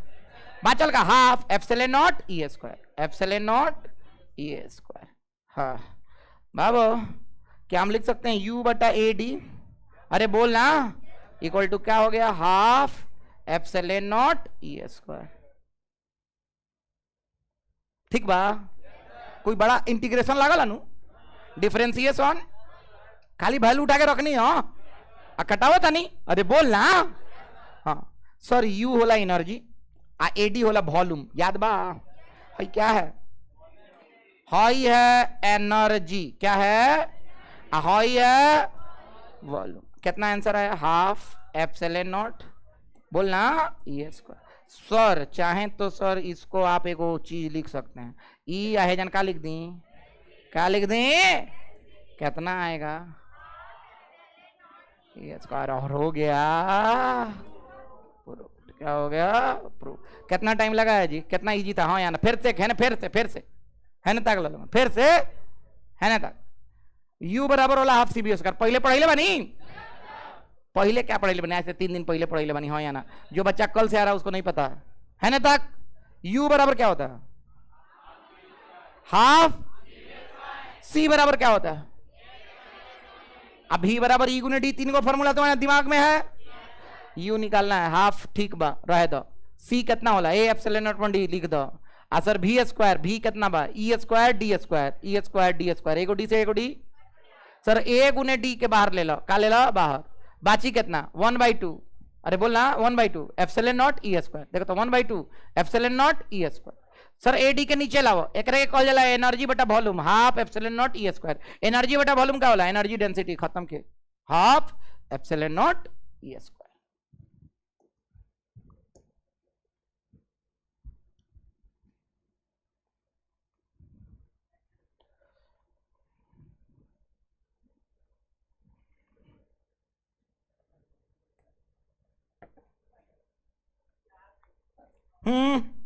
बाचल का half epsilon naught e square, epsilon naught e square. हाँ बाबू, क्या हम लिख सकते हैं? U बटा ए डी, अरे बोल ना, इक्वल टू क्या हो गया? Half epsilon naught e square. ठीक बा? कोई बड़ा इंटीग्रेशन लागल नु? डिफरेंशिएशन खाली वैल्यू उठा के रखनी हो, कटावो था नहीं। अरे बोल ना। हाँ सर, U होला एनर्जी, आ एडी होला वॉल्यूम, याद बा? भाई क्या है? हाई है एनर्जी, क्या है? हाई है वॉल्यूम। कितना आंसर है? हाफ एप्सिलॉन नॉट, बोलना ई स्क्वायर। सर चाहें तो सर इसको आप एक चीज लिख सकते हैं, ई आहे जन का लिख दी, क्या लिख दी? कितना आएगा? E square. और हो गया, क्या हो गया? प्रूफ। कितना टाइम लगा है जी? कितना इजी था? हाँ या ना? फिर से है ना, फिर से है ना, तक फिर से है ना तक U बराबर होला हाफ सी बी स्क्वायर पहले पढ़ाई बनी पहले क्या पढ़ाई बनी ऐसे 3 दिन पहले पढ़ाई बनी हाँ या ना जो बच्चा कल से आ रहा है उसको नहीं पता है ना तक U बराबर क्या होता है हाफ C बराबर क्या होता है अब V बराबर E गुने D 3 को फॉर्मूला तुम्हारे दिमाग में है U निकालना है हाफ ठीक बा रहे दो C कितना होला A एप्सिलॉन नॉट D लिख दो सर V स्क्वायर V कितना बा E square D square E square D square एगो D से एगो D सर A गुने D के बाहर ले लो का ले लो बाहर बाची कितना 1/2 अरे बोलना 1/2 एप्सिलॉन नॉट E स्क्वायर देखो तो 1/2 epsilon not E square sir AD के नीचे लाओ एकरे के कहल जाला एनर्जी बटा volume half epsilon not E square energy बटा वॉल्यूम का होला एनर्जी डेंसिटी खत्म के half epsilon not E square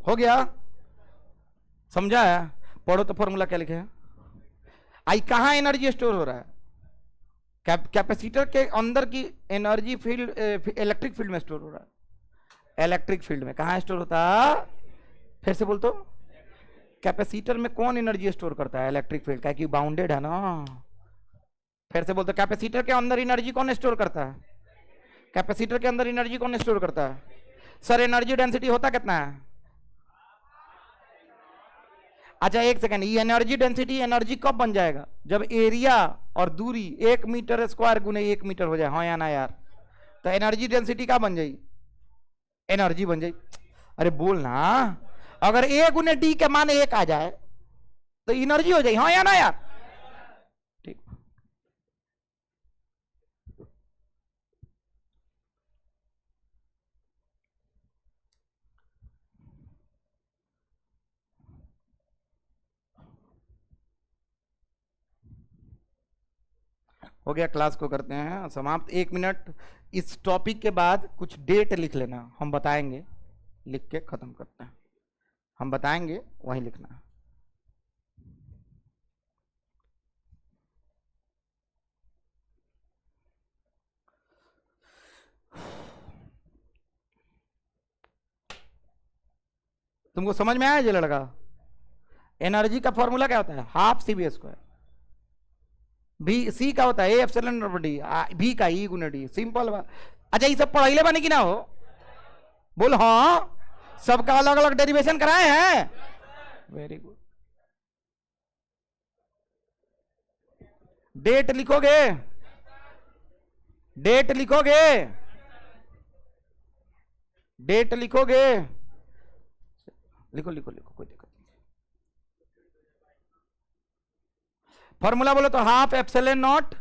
हो गया समझा है पढ़ो तो फॉर्मूला क्या लिखे है आई कहां एनर्जी स्टोर हो रहा है कैपेसिटर के अंदर की एनर्जी फील्ड इलेक्ट्रिक फील्ड में स्टोर हो रहा है इलेक्ट्रिक फील्ड में कहां स्टोर होता है फिर से बोल तो कैपेसिटर में कौन एनर्जी स्टोर करता है इलेक्ट्रिक फील्ड का कि बाउंडेड है ना फिर से बोल तो कैपेसिटर के अंदर एनर्जी कौन स्टोर करता है कैपेसिटर के अंदर एनर्जी कौन स्टोर करता है सर एनर्जी डेंसिटी होता कितना है अच्छा एक सेकंड ये एनर्जी डेंसिटी एनर्जी कब बन जाएगा जब एरिया और दूरी 1 मीटर स्क्वायर गुने 1 मीटर हो जाए हाँ या ना यार तो एनर्जी डेंसिटी क्या बन जाएगी एनर्जी बन जाएगी अरे बोल ना अगर A गुने D के मान 1 आ जाए तो एनर्जी हो जाएगी हाँ या ना यार ठीक हो गया क्लास को करते हैं समाप्त 1 मिनट इस टॉपिक के बाद कुछ डेट लिख लेना हम बताएंगे लिख के खत्म करते हैं हम बताएंगे वहीं लिखना तुमको समझ में आया ये लड़का एनर्जी का फॉर्मूला क्या होता है हाफ सी बी स्क्वायर भी सी का होता है ए एप्सिलॉन नॉट डी भी का ई गुने डी सिंपल बात अच्छा ये सब पढ़ाई बने कि ना हो बोल हाँ सबका अलग अलग डेरिवेशन कराए हैं वेरी गुड डेट लिखोगे डेट लिखोगे डेट लिखोगे लिखो लिखो लिखो कोई दिक्कत नहीं फॉर्मूला बोलो तो हाफ एप्सिलॉन नॉट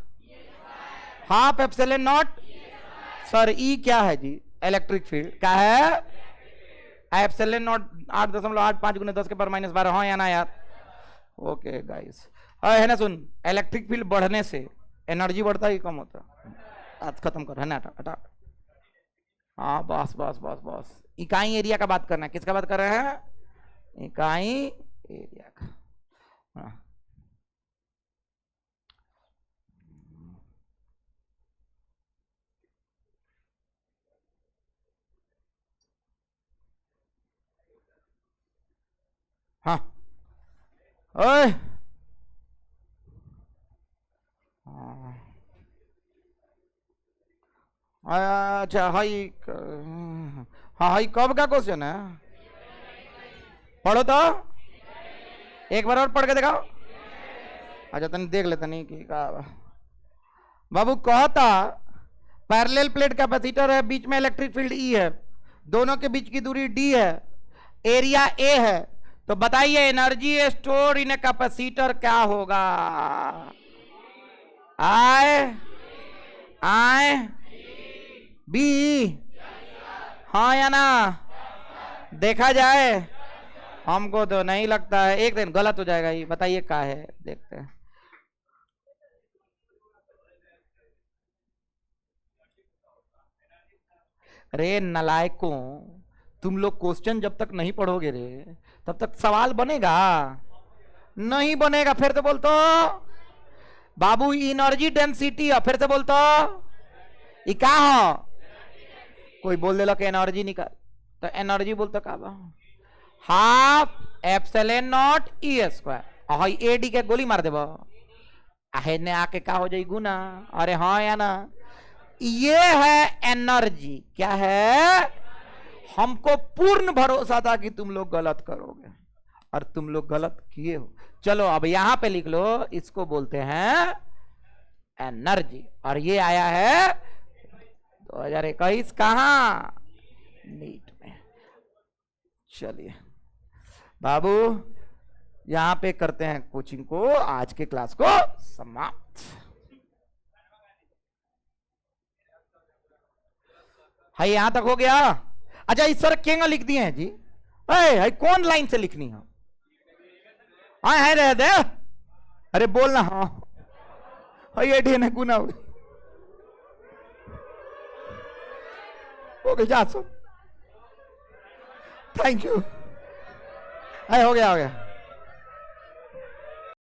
सर ई क्या है जी इलेक्ट्रिक फील्ड क्या है एप्सिलॉन नॉट 8.85 गुने 10 के पावर -12 हाँ या ना यार ओके गाइस है ना सुन इलेक्ट्रिक फील्ड बढ़ने से एनर्जी बढ़ता है कि कम होता है आज खत्म कर है ना हटा हाँ बस बस बस बस इकाई एरिया का बात करना है किसका बात कर रहे हैं इकाई एरिया का हाँ ओए अच्छा हाई हाँ हाई कब का क्वेश्चन है पढ़ो तो एक बार और पढ़ के दिखाओ अच्छा तनी देख ले तनी कि का बाबू कहता पैरेलल प्लेट कैपेसिटर है बीच में इलेक्ट्रिक फील्ड ई है दोनों के बीच की दूरी डी है एरिया ए है तो बताइए एनर्जी स्टोर इन कैपेसिटर क्या होगा आए आए बी हाँ या ना देखा जाए हमको तो नहीं लगता है एक दिन गलत हो जाएगा ये बताइए क्या है देखते हैं अरे नलायकों तुम लोग क्वेश्चन जब तक नहीं पढ़ोगे रे तब तक सवाल बनेगा नहीं बनेगा फिर तो बोल तो बाबू एनर्जी डेंसिटी है, फिर से बोलतो ये का हो, कोई बोल दे कि एनर्जी निकाल, तो एनर्जी बोलते का बा, half epsilon naught e square, high A D के गोली मार देबो, आहे ने आके का हो जाई गुना, अरे हाँ या ना, ये है एनर्जी। क्या है? हमको पूर्ण भरोसा था कि तुम लोग गलत करोगे और तुम लोग गलत किए हो। चलो अब यहां पे लिख लो, इसको बोलते हैं एनर्जी, और ये आया है 2021 कहां, नीट में। चलिए बाबू यहां पे करते हैं कोचिंग को, आज के क्लास को समाप्त। है यहां तक हो गया? अच्छा इस सर केंगा लिख दिए हैं जी, है कौन लाइन से लिखनी है? हाँ है रह दे, अरे बोलना, हाँ ये ढेने गुना ओके जा सो, थैंक यू, हो गया हो गया।